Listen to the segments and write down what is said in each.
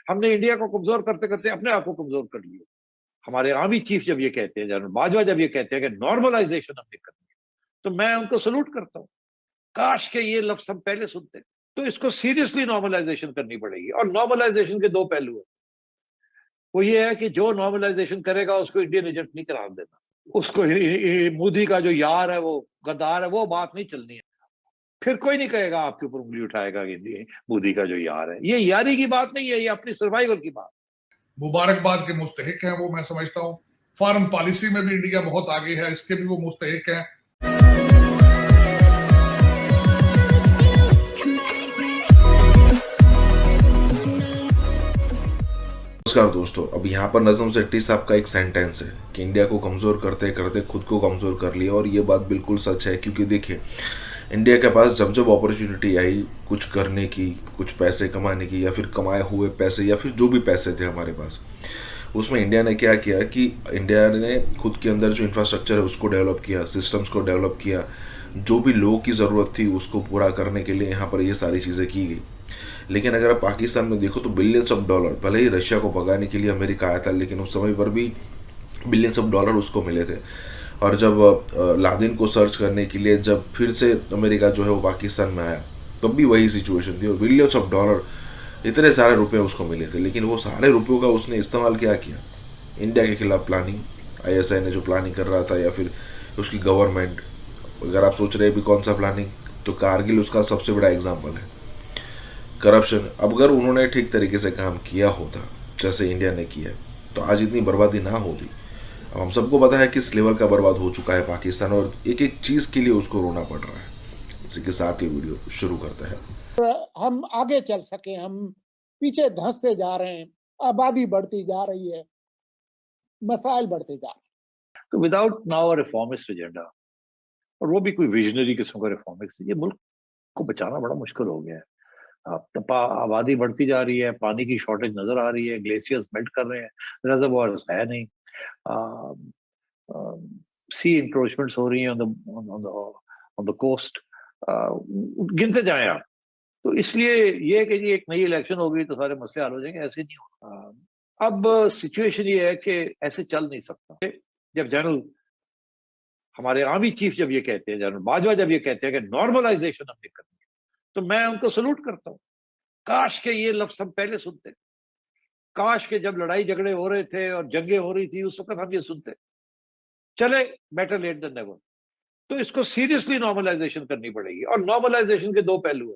हमने इंडिया को कमजोर करते करते अपने आप को कमजोर कर लिया। हमारे आर्मी चीफ जब ये कहते हैं, जनरल बाजवा जब ये कहते हैं कि नॉर्मलाइजेशन हमने करनी है, तो मैं उनको सल्यूट करता हूँ। काश के ये लफ्ज हम पहले सुनते। तो इसको सीरियसली नॉर्मलाइजेशन करनी पड़ेगी, और नॉर्मलाइजेशन के दो पहलू है। वो ये है कि जो नॉर्मलाइजेशन करेगा उसको इंडियन एजेंट नहीं करार देना, उसको मोदी का जो यार है, वो गद्दार है, वो बात नहीं चलनी है। फिर कोई नहीं कहेगा, आपके ऊपर उंगली उठाएगा कि मोदी का जो यार है। ये यारी की बात नहीं है, ये अपनी सर्वाइवल की बात। मुबारकबाद के मुस्तहिक हैं वो, मैं समझता हूँ। फॉरेन पॉलिसी में भी इंडिया बहुत आगे है, इसके भी वो मुस्तहिक हैं। नमस्कार दोस्तों, अब यहाँ पर नजम सेट्टी साहब का एक सेंटेंस है कि इंडिया को कमज़ोर करते करते खुद को कमज़ोर कर लिया, और ये बात बिल्कुल सच है। क्योंकि देखिए, इंडिया के पास जब जब अपॉर्चुनिटी आई कुछ करने की, कुछ पैसे कमाने की, या फिर कमाए हुए पैसे, या फिर जो भी पैसे थे हमारे पास, उसमें इंडिया ने क्या किया कि इंडिया ने खुद के अंदर जो इंफ्रास्ट्रक्चर है उसको डेवलप किया, सिस्टम्स को डेवलप किया, जो भी लोगों की ज़रूरत थी उसको पूरा करने के लिए यहाँ पर ये सारी चीज़ें की गई। लेकिन अगर आप पाकिस्तान में देखो तो बिलियंस ऑफ डॉलर, भले ही रशिया को भगाने के लिए अमेरिका आया था, लेकिन उस समय पर भी बिलियंस ऑफ डॉलर उसको मिले थे। और जब लादेन को सर्च करने के लिए जब फिर से अमेरिका जो है वो पाकिस्तान में आया, तब भी वही सिचुएशन थी, और बिलियंस ऑफ डॉलर, इतने सारे रुपए उसको मिले थे। लेकिन वो सारे रुपयों का उसने इस्तेमाल क्या किया? इंडिया के खिलाफ प्लानिंग, आईएसआई ने जो प्लानिंग कर रहा था, या फिर उसकी गवर्नमेंट। अगर आप सोच रहे हैं भी कौन सा प्लानिंग, तो कारगिल उसका सबसे बड़ा एग्जाम्पल है। करप्शन, अब अगर उन्होंने ठीक तरीके से काम किया होता जैसे इंडिया ने किया, तो आज इतनी बर्बादी ना होती। अब हम सबको पता है किस लेवल का बर्बाद हो चुका है पाकिस्तान, और एक एक चीज़ के लिए उसको रोना पड़ रहा है। इसी के साथ ये वीडियो शुरू करता है। हम आगे चल सके, हम पीछे धंसते जा रहे हैं, आबादी बढ़ती जा रही है, मसाइल बढ़ते जा रहे हैं। तो विदाउट नाउ रिफॉर्मिस्ट एजेंडा, और वो भी कोई विजनरी किस्म का रिफॉर्मिस्ट, ये मुल्क को बचाना बड़ा मुश्किल हो गया है। आबादी बढ़ती जा रही है, पानी की शॉर्टेज नजर आ रही है, ग्लेशियर्स मेल्ट कर रहे हैं, रिजर्वॉयर्स है नहीं, सी इंक्रोचमेंट्स हो रही हैं ऑन द कोस्ट, गिनते जाएं आप। तो इसलिए ये कि जी एक नई इलेक्शन हो गई तो सारे मसले हल हो जाएंगे, ऐसे नहीं होगा। अब सिचुएशन ये है कि ऐसे चल नहीं सकता। जब जनरल हमारे आर्मी चीफ जब ये कहते हैं, जनरल बाजवा जब ये कहते हैं कि नॉर्मलाइजेशन हमने करनी है, तो मैं उनको सल्यूट करता हूँ। काश के ये लफ्ज हम पहले सुनते। काश के जब लड़ाई झगड़े हो रहे थे और जंगें हो रही थी, उस वक्त हम ये सुनते। चले, बेटर लेट देन नेवर। तो इसको सीरियसली नॉर्मलाइजेशन करनी पड़ेगी, और नॉर्मलाइजेशन के दो पहलू है।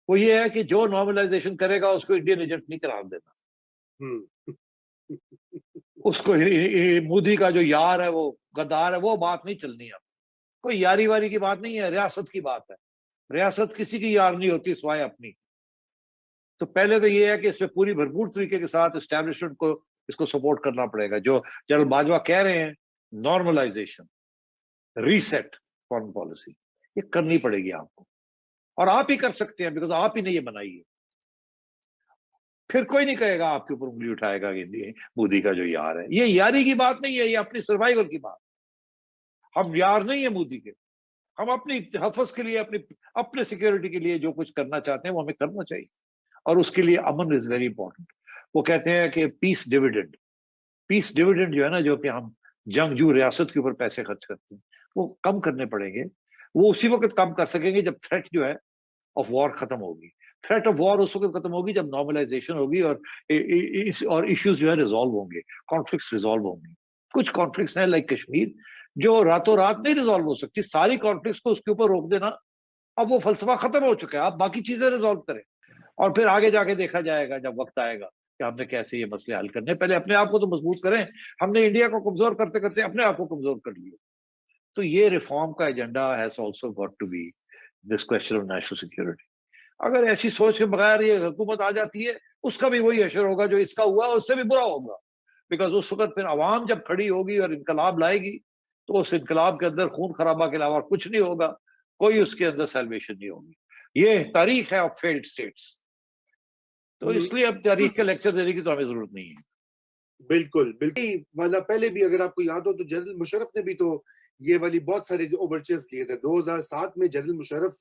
वो ये है कि जो नॉर्मलाइजेशन करेगा उसको इंडियन एजेंट नहीं करार देना, उसको मोदी का जो यार है, वो गद्दार है, वो बात नहीं चलनी है। कोई यारी वारी की बात नहीं है, रियासत की बात है। रियासत किसी की यार नहीं होती सिवाय अपनी। तो पहले तो ये है कि इसमें पूरी भरपूर तरीके के साथ एस्टेब्लिशमेंट को इसको सपोर्ट करना पड़ेगा। जो जनरल बाजवा कह रहे हैं, नॉर्मलाइजेशन, रीसेट फॉरेन पॉलिसी, ये करनी पड़ेगी आपको, और आप ही कर सकते हैं, बिकॉज आप ही ने ये बनाई है। फिर कोई नहीं कहेगा, आपके ऊपर उंगली उठाएगा कि मोदी का जो यार है। ये यारी की बात नहीं है, ये अपनी सर्वाइवल की बात। हम यार नहीं है मोदी के, हम अपनी हफज के लिए, अपने सिक्योरिटी के लिए जो कुछ करना चाहते हैं वो हमें करना चाहिए, और उसके लिए अमन इज वेरी इंपॉर्टेंट। वो कहते हैं कि पीस डिविडेंड जो है ना, जो कि हम जंगजू रियासत के ऊपर पैसे खर्च करते हैं, वो कम करने पड़ेंगे। वो उसी वक्त कम कर सकेंगे जब थ्रेट जो है ऑफ वॉर खत्म होगी। थ्रेट ऑफ वॉर उस वक्त खत्म होगी जब नॉर्मलाइजेशन होगी, और इश्यूज जो है रिजॉल्व होंगे, कॉन्फ्लिक्ट्स रिजॉल्व होंगे। कुछ कॉन्फ्लिक्ट्स हैं लाइक कश्मीर, जो रातों रात नहीं रिजॉल्व हो सकती। सारी कॉन्फ्लिक्ट्स को उसके ऊपर रोक देना, अब वो फलसफा खत्म हो चुका है, आप बाकी चीजें रिजॉल्व करें, और फिर आगे जाके देखा जाएगा जब वक्त आएगा कि हमने कैसे ये मसले हल करने। पहले अपने आप को तो मजबूत करें। हमने इंडिया को कमजोर करते करते अपने आप को कमजोर कर लिया। तो ये रिफॉर्म का agenda has also got to be this question of national security. अगर ऐसी सोच के बगैर ये हुकूमत आ जाती है, उसका भी वही असर होगा जो इसका हुआ, उससे भी बुरा होगा। बिकॉज उस वक्त फिर अवाम जब खड़ी होगी और इनकलाब लाएगी, तो उस इनकलाब के अंदर खून खराबा के अलावा कुछ नहीं होगा, कोई उसके अंदर सेलिब्रेशन नहीं होगी। ये तारीख है ऑफ फेल्ड स्टेट्स। तो इसलिए अब तारीख के लेक्चर देने की तो हमें जरूरत नहीं है। बिल्कुल बिल्कुल, मतलब पहले भी अगर आपको याद हो तो जनरल मुशर्रफ ने भी तो ये वाली बहुत सारे जो ओवरचर्स किए थे। 2007 में जनरल मुशर्रफ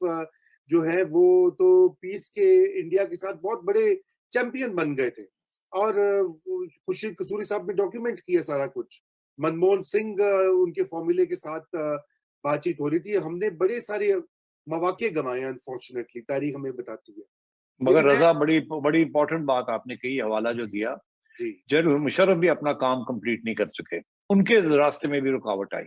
जो है वो तो पीस के इंडिया के साथ बहुत बड़े चैंपियन बन गए थे। और खुर्शीद कसूरी साहब ने डॉक्यूमेंट किया सारा कुछ। मनमोहन सिंह उनके फॉर्मूले के साथ बातचीत हो रही थी। हमने बड़े सारे मौके गंवाए, अनफॉर्चुनेटली तारीख हमें बताती है। मगर रजा बड़ी इंपॉर्टेंट बात आपने कही, हवाला जो दिया, जनरल मुशर्रफ भी अपना काम कंप्लीट नहीं कर सके, उनके रास्ते में भी रुकावट आई।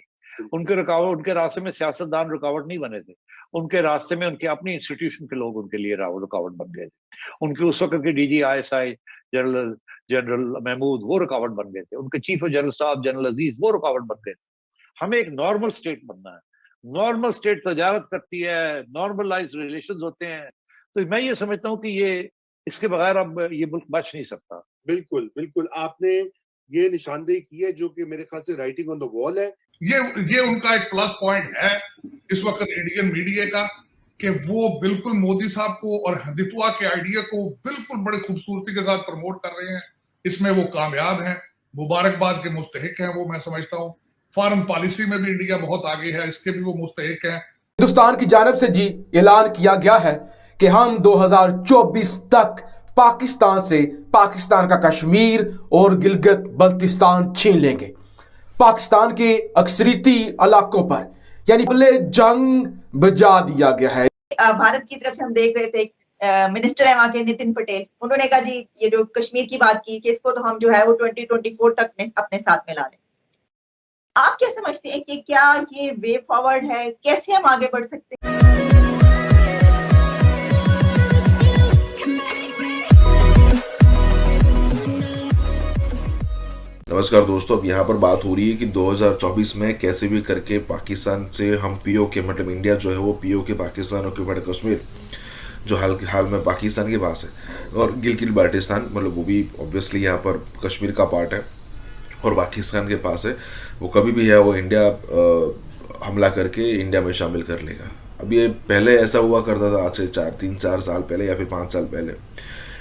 उनके रास्ते में सियासतदान रुकावट नहीं बने थे, उनके रास्ते में उनके अपनी इंस्टीट्यूशन के लोग उनके लिए रुकावट बन गए थे। उनके उस वक्त के डीजी ISI जनरल महमूद वो रुकावट बन गए थे, उनके chief of general staff general Aziz वो रुकावट बन गए थे। हमें एक नॉर्मल स्टेट बनना है, नॉर्मल स्टेट तजारत करती है, नॉर्मलाइज रिलेशंस होते हैं। तो मैं ये समझता हूँ कि ये इसके बगैर अब ये मुल्क बच नहीं सकता। बिल्कुल बिल्कुल, आपने ये निशानदेही की है जो कि मेरे ख्याल से राइटिंग ऑन द वॉल है। ये उनका एक प्लस पॉइंट है इस वक्त इंडियन मीडिया का, कि वो बिल्कुल मोदी साहब को और हिंदुत्व के आइडिया को बिल्कुल बड़ी खूबसूरती के साथ प्रमोट कर रहे हैं। इसमें वो कामयाब हैं, मुबारकबाद के मुस्तहिक हैं वो, मैं समझता हूँ। फॉरेन पॉलिसी में भी इंडिया बहुत आगे है, इसके भी वो मुस्तहिक हैं। हिंदुस्तान की जानिब से जी ऐलान किया गया है कि हम 2024 तक पाकिस्तान से पाकिस्तान का कश्मीर और गिलगित बल्तिस्तान छीन लेंगे। पाकिस्तान के अक्सरियती इलाकों पर यानी जंग बजा दिया गया है। भारत की तरफ से हम देख रहे थे मिनिस्टर है वहाँ के नितिन पटेल, उन्होंने कहा जी ये जो कश्मीर की बात की कि इसको तो हम जो है वो 2024 तक अपने साथ में ला लें। आप क्या समझते हैं कि क्या ये वे फॉरवर्ड है, कैसे हम आगे बढ़ सकते हैं? नमस्कार दोस्तों, अब यहाँ पर बात हो रही है कि 2024 में कैसे भी करके पाकिस्तान से हम POK मतलब इंडिया जो है वो POK पाकिस्तान ऑक्यूपाइड कश्मीर जो हाल में पाकिस्तान के पास है, और गिलगित बाल्टिस्तान मतलब वो भी ऑब्वियसली यहाँ पर कश्मीर का पार्ट है और पाकिस्तान के पास है, वो कभी भी है वो इंडिया हमला करके इंडिया में शामिल कर लेगा। अब ये पहले ऐसा हुआ करता था, आज से 3-4 साल पहले या फिर 5 साल पहले,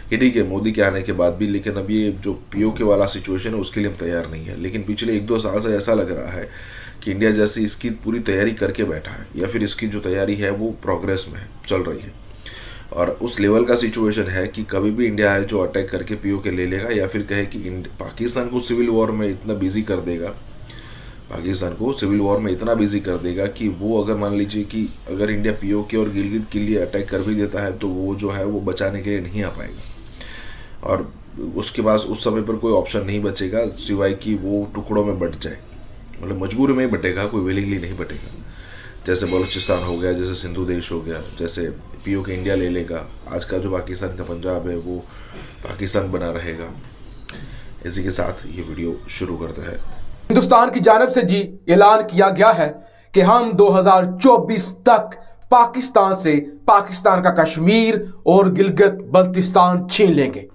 कि ठीक है मोदी के आने के बाद भी, लेकिन अब ये जो POK वाला सिचुएशन है उसके लिए हम तैयार नहीं है। लेकिन पिछले 1-2 साल से ऐसा लग रहा है कि इंडिया जैसे इसकी पूरी तैयारी करके बैठा है, या फिर इसकी जो तैयारी है वो प्रोग्रेस में चल रही है, और उस लेवल का सिचुएशन है कि कभी भी इंडिया है जो अटैक करके POK ले लेगा, या फिर कहे कि पाकिस्तान को सिविल वॉर में इतना बिजी कर देगा, पाकिस्तान को सिविल वॉर में इतना बिजी कर देगा कि वो अगर मान लीजिए कि अगर इंडिया POK और गिलगित के लिए अटैक कर भी देता है तो वो जो है वो बचाने के लिए नहीं आ पाएगा, और उसके बाद उस समय पर कोई ऑप्शन नहीं बचेगा सिवाय कि वो टुकड़ों में बट जाए, मतलब मजबूरी में ही बटेगा, कोई विलिंगली नहीं बटेगा। जैसे बलूचिस्तान हो गया, जैसे सिंधु देश हो गया, जैसे POK इंडिया ले लेगा, आज का जो पाकिस्तान का पंजाब है वो पाकिस्तान बना रहेगा। इसी के साथ ये वीडियो शुरू करता है। हिंदुस्तान की जानिब से जी ऐलान किया गया है कि हम 2024 तक पाकिस्तान से पाकिस्तान का कश्मीर और गिलगित बल्तिस्तान छीन लेंगे।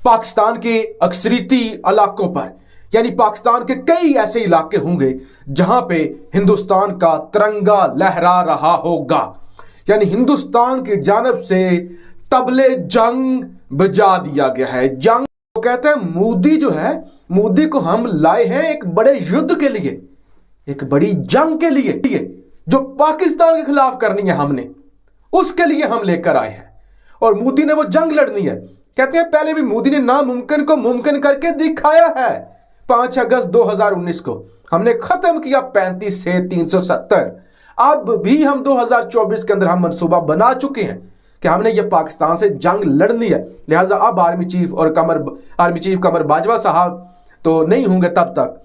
पाकिस्तान के अक्सरियती इलाकों पर यानी पाकिस्तान के कई ऐसे इलाके होंगे जहां पे हिंदुस्तान का तिरंगा लहरा रहा होगा, यानी हिंदुस्तान की जानिब से तबले जंग बजा दिया गया है। जंग तो कहते हैं मोदी जो है, मोदी को हम लाए हैं एक बड़े युद्ध के लिए, एक बड़ी जंग के लिए जो पाकिस्तान के खिलाफ करनी है हमने, उसके लिए हम लेकर आए हैं और मोदी ने वो जंग लड़नी है। कहते हैं पहले भी मोदी ने नामुमकिन को मुमकिन करके दिखाया है। 5 अगस्त 2019 को हमने खत्म किया 35 से 370। अब भी हम 2024 के अंदर हम मंसूबा बना चुके हैं कि हमने ये पाकिस्तान से जंग लड़नी है। लिहाजा अब आर्मी चीफ कमर बाजवा साहब तो नहीं होंगे, तब तक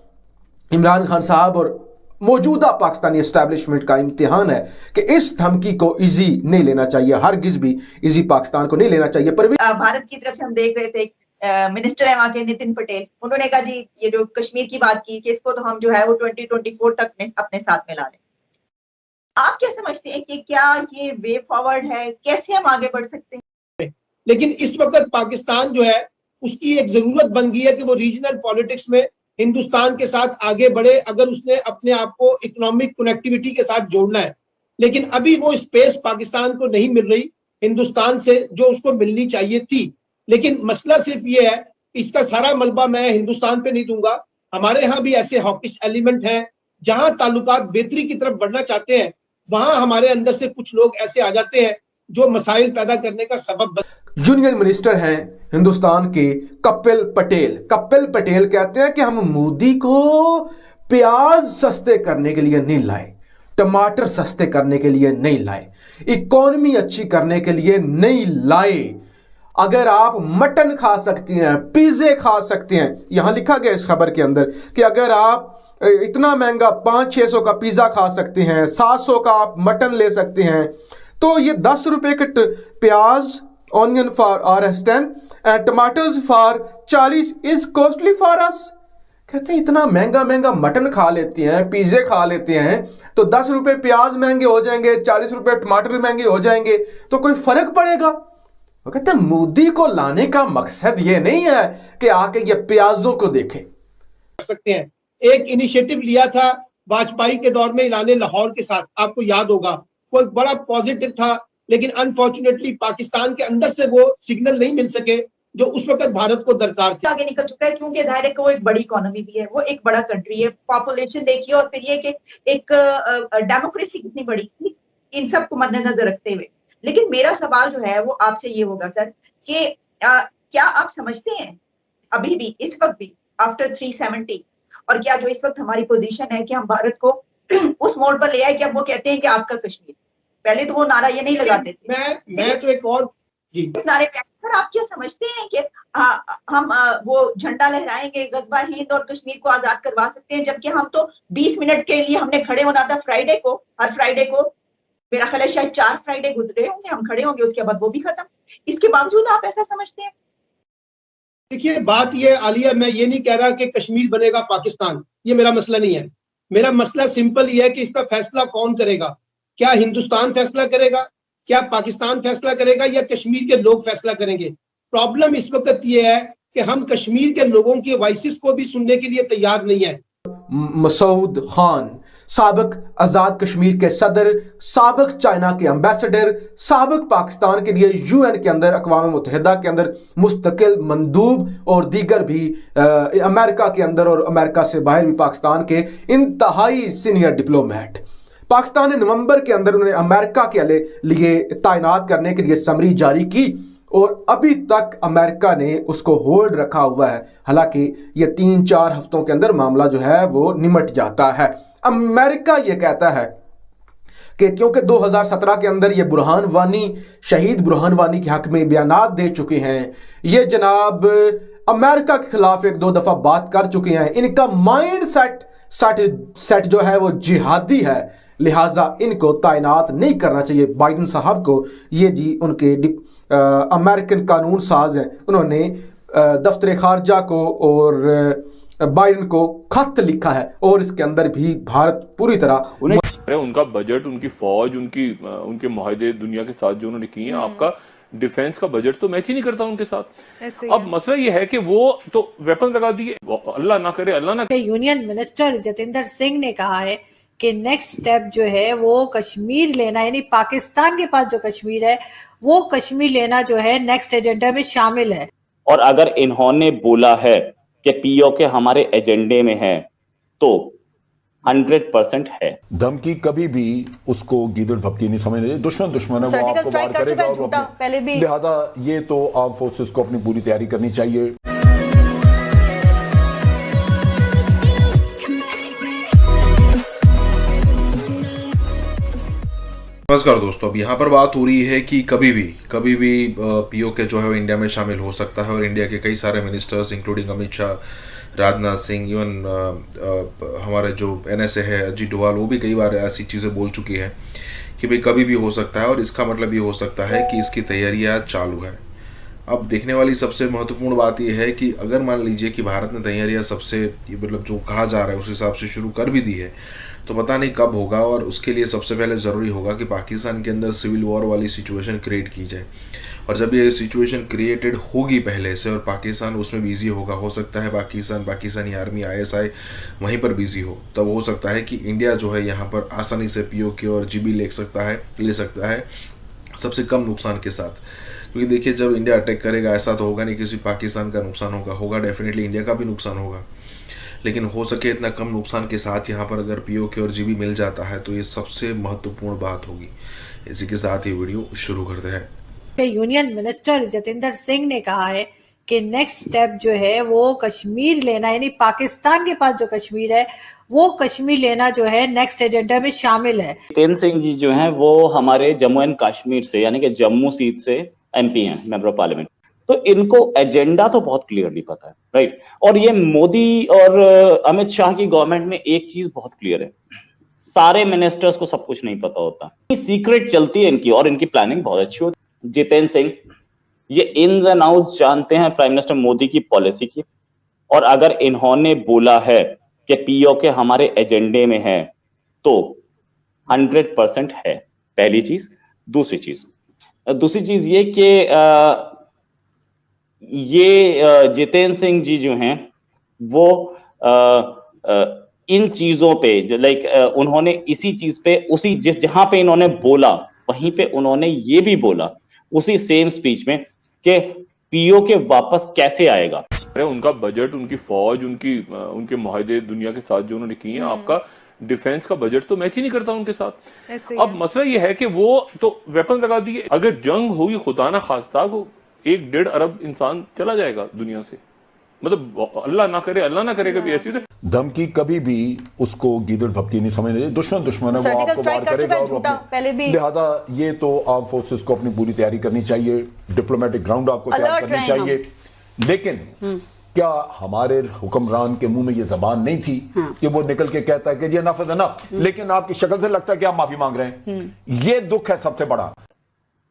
इमरान खान साहब और मौजूदा पाकिस्तानी एस्टैब्लिशमेंट का इम्तिहान है कि इस धमकी को इजी नहीं लेना चाहिए, हरगिज भी इजी पाकिस्तान को नहीं लेना चाहिए। पर भारत की तरफ से हम देख रहे थे मिनिस्टर है वहाँ के नितिन पटेल, उन्होंने कहा जी ये जो कश्मीर की बात की कि इसको तो हम जो है वो 2024 तक अपने साथ में ला लें। आप क्या समझते हैं कि क्या ये वे फॉरवर्ड है, कैसे हम आगे बढ़ सकते हैं? लेकिन इस वक्त पाकिस्तान जो है उसकी एक जरूरत बन गई है कि वो रीजनल पॉलिटिक्स में हिंदुस्तान के साथ आगे बढ़े, अगर उसने अपने आप को इकोनॉमिक कनेक्टिविटी के साथ जोड़ना है। लेकिन अभी वो स्पेस पाकिस्तान को नहीं मिल रही हिंदुस्तान से जो उसको मिलनी चाहिए थी। लेकिन मसला सिर्फ ये है, इसका सारा मलबा मैं हिंदुस्तान पे नहीं दूंगा। हमारे यहाँ भी ऐसे हॉकिश एलिमेंट हैं, जहां ताल्लुकात बेहतरी की तरफ बढ़ना चाहते हैं, वहां हमारे अंदर से कुछ लोग ऐसे आ जाते हैं जो मसाइल पैदा करने का सबब यूनियन मिनिस्टर हैं हिंदुस्तान के कपिल पटेल। कपिल पटेल कहते हैं कि हम मोदी को प्याज सस्ते करने के लिए नहीं लाए, टमाटर सस्ते करने के लिए नहीं लाए, इकोनॉमी अच्छी करने के लिए नहीं लाए। अगर आप मटन खा सकती हैं, पिज़्ज़े खा सकते हैं, यहां लिखा गया इस खबर के अंदर कि अगर आप इतना महंगा 500-600 का पिज़्ज़ा खा सकते हैं, 700 का आप मटन ले सकते हैं, तो ये 10 रुपए के प्याज onion for RS10 and tomatoes for 40 is costly for us. कहते हैं इतना महंगा महंगा मटन खा लेते हैं, पिज़्ज़े खा लेते हैं, तो 10 रुपए प्याज महंगे हो जाएंगे, 40 रुपए टमाटर महंगे हो जाएंगे, तो कोई फर्क पड़ेगा? वो कहते हैं मोदी को लाने का मकसद ये नहीं है कि आके ये प्याजों को देखें। कर सकते हैं। एक इनिशिएटिव लिया था वाजपेयी के दौर में ऐलान लाहौर के साथ, आपको याद होगा, वो एक बड़ा पॉजिटिव था, लेकिन अनफॉर्चुनेटली पाकिस्तान के अंदर से वो सिग्नल नहीं मिल सके जो उस वक्त भारत को दरकार थे। आगे निकल चुका है क्योंकि जाहिर है कि वो एक बड़ी इकोनॉमी भी है, वो एक बड़ा कंट्री है, पॉपुलेशन देखिए और फिर ये कि एक डेमोक्रेसी कितनी बड़ी, इन सब को मद्देनजर रखते हुए। लेकिन मेरा सवाल जो है वो आपसे ये होगा सर कि क्या आप समझते हैं अभी भी इस वक्त भी आफ्टर 370 और क्या जो इस वक्त हमारी पोजीशन है कि हम भारत को उस मोड़ पर ले आए कि अब वो कहते हैं कि आपका कश्मीर, पहले तो वो नारा ये नहीं लगाते थे। मैं तो एक और जी इस नारे पे सर आप क्या समझते हैं कि हम वो झंडा लहराएंगे, गजबा हिंद और कश्मीर को आजाद करवा सकते हैं, जबकि हम तो 20 मिनट के लिए हमने खड़े होना था फ्राइडे को, हर फ्राइडे को, मेरा ख्याल है शायद 4 फ्राइडे गुजरे होंगे, हम खड़े होंगे, उसके बाद वो भी खत्म। इसके बावजूद आप ऐसा समझते हैं? देखिए बात ये आलिया, मैं ये नहीं कह रहा कि कश्मीर बनेगा पाकिस्तान, ये मेरा मसला नहीं है। मेरा मसला सिंपल ये है कि इसका फैसला कौन करेगा? क्या हिंदुस्तान फैसला करेगा, क्या पाकिस्तान फैसला करेगा, या कश्मीर के लोग फैसला करेंगे? प्रॉब्लम इस वक्त ये है कि हम कश्मीर के लोगों की वॉइसेस को भी सुनने के लिए तैयार नहीं है। मसूद खान, साबिक आजाद कश्मीर के सदर, साबिक चाइना के एम्बेसडर, साबिक पाकिस्तान के लिए UN के अंदर, अक़वाम मुत्तहिदा के अंदर मुस्तकिल मंदूब और दीगर भी अमेरिका के अंदर और अमेरिका से बाहर भी पाकिस्तान के इंतहाई सीनियर डिप्लोमेट। पाकिस्तान ने नवंबर के अंदर उन्हें अमेरिका के लिए तैनात करने के लिए समरी जारी की और अभी तक अमेरिका ने उसको होल्ड रखा हुआ है। हालांकि ये 3-4 हफ्तों के अंदर मामला जो है वो निमट जाता है। अमेरिका ये कहता है कि क्योंकि 2017 के अंदर ये बुरहान वानी, शहीद बुरहान वानी के हक में बयानात दे चुके हैं, ये जनाब अमेरिका के खिलाफ 1-2 दफा बात कर चुके हैं, इनका माइंड सेट जो है वो जिहादी है, लिहाजा इनको तैनात नहीं करना चाहिए बाइडन साहब को। ये जी उनके अमेरिकन कानून साज हैं, उन्होंने दफ्तर खारजा को और बाइडन को खत लिखा है और इसके अंदर भी भारत पूरी तरह उनका बजट, उनकी फौज, उनके मुआहदे दुनिया के साथ जो उन्होंने किए हैं, आपका डिफेंस का बजट तो मैच ही नहीं करता उनके साथ। अब मसला ये है कि वो तो वेपन लगा दिए, अल्लाह ना करे, अल्लाह ना करे। यूनियन मिनिस्टर जतेंद्र सिंह ने कहा है कि नेक्स्ट स्टेप जो है वो कश्मीर लेना, यानी पाकिस्तान के पास जो कश्मीर है वो कश्मीर लेना जो है नेक्स्ट एजेंडा में शामिल है। और अगर इन्होंने बोला है कि POK हमारे एजेंडे में है तो 100% है। धमकी कभी भी उसको गीदड़ भपकी नहीं समझने, दुश्मन दुश्मन है, वो आपको वार करेगा और पहले भी। लिहाजा ये तो आर्म फोर्सेस को अपनी पूरी तैयारी करनी चाहिए। नमस्कार दोस्तों, अब यहाँ पर बात हो रही है कि कभी भी POK जो है वो इंडिया में शामिल हो सकता है और इंडिया के कई सारे ministers including Amit Shah, Rajnath Singh, even हमारे जो NSA है अजीत डोभाल, वो भी कई बार ऐसी चीज़ें बोल चुकी है कि भाई कभी भी हो सकता है और इसका मतलब ये हो सकता है कि इसकी तैयारियाँ चालू है। अब देखने वाली सबसे महत्वपूर्ण बात यह है कि अगर मान लीजिए कि भारत ने तैयारियाँ सबसे मतलब जो कहा जा रहा है उस हिसाब से शुरू कर भी दी है, तो पता नहीं कब होगा। और उसके लिए सबसे पहले ज़रूरी होगा कि पाकिस्तान के अंदर सिविल वॉर वाली सिचुएशन क्रिएट की जाए। और जब ये सिचुएशन क्रिएटेड होगी पहले से और पाकिस्तान उसमें बिजी होगा, हो सकता है पाकिस्तानी आर्मी ISI वहीं पर बिजी हो, तब हो सकता है कि इंडिया जो है यहाँ पर आसानी से POK और GB ले सकता है सबसे कम नुकसान के साथ। क्योंकि देखिए जब इंडिया अटैक करेगा ऐसा तो होगा नहीं कि सिर्फ पाकिस्तान का नुकसान होगा डेफिनेटली इंडिया का भी नुकसान होगा, लेकिन हो सके इतना कम नुकसान के साथ यहाँ पर अगर POK और GB मिल जाता है तो ये सबसे महत्वपूर्ण बात होगी। इसी के साथ ये वीडियो शुरू करते हैं। पे यूनियन मिनिस्टर जतिंदर सिंह ने कहा है कि नेक्स्ट स्टेप जो है वो कश्मीर लेना, यानी पाकिस्तान के पास जो कश्मीर है वो कश्मीर लेना जो है नेक्स्ट एजेंडा में शामिल है। जितेंद्र सिंह जी जो हैं वो हमारे जम्मू एंड कश्मीर से, यानी कि जम्मू सीट से MP हैं, मेंबर ऑफ पार्लियामेंट। तो इनको एजेंडा तो बहुत क्लियरली पता है, राइट। और ये मोदी और अमित शाह की गवर्नमेंट में एक चीज बहुत क्लियर है, सारे मिनिस्टर्स को सब कुछ नहीं पता होता, सीक्रेट चलती है इनकी और इनकी प्लानिंग बहुत अच्छी होती है। जितेंद्र सिंह ये इन्स एंड आउट्स जानते हैं प्राइम मिनिस्टर मोदी की पॉलिसी की, और अगर इन्होंने बोला है कि POK हमारे एजेंडे में है तो 100% है, पहली चीज। दूसरी चीज ये कि ये जितेंद्र सिंह जी जो हैं वो इन चीजों पे जो उन्होंने इसी चीज पे उसी जहां पे इन्होंने बोला वहीं पे उन्होंने ये भी बोला उसी सेम स्पीच में कि POK वापस कैसे आएगा। उनका बजट, उनकी फौज, उनके मुआहदे दुनिया के साथ जो उन्होंने किए हैं, आपका डिफेंस का बजट तो मैच ही नहीं करता उनके साथ। अब मसला ये है कि वो तो वेपन लगा दिए, अगर जंग हुई खुदा ना खास्ता वो 1.5 अरब इंसान चला जाएगा दुनिया से, मतलब अल्लाह ना करे कभी ऐसी। धमकी कभी भी उसको गीदड़ भपकी नहीं समझने, दुश्मन है, वो आपको वार करेगा और लिहाजा ये तो आर्म फोर्सेस को अपनी पूरी तैयारी करनी चाहिए, डिप्लोमेटिक ग्राउंड आपको तैयार करनी चाहिए। लेकिन क्या हमारे हुक्मरान के मुंह में ये जबान नहीं थी कि वो निकल के कहता है कि ये नफ इनफ, लेकिन आपकी शक्ल से लगता है कि आप माफी मांग रहे हैं। ये दुख है सबसे बड़ा।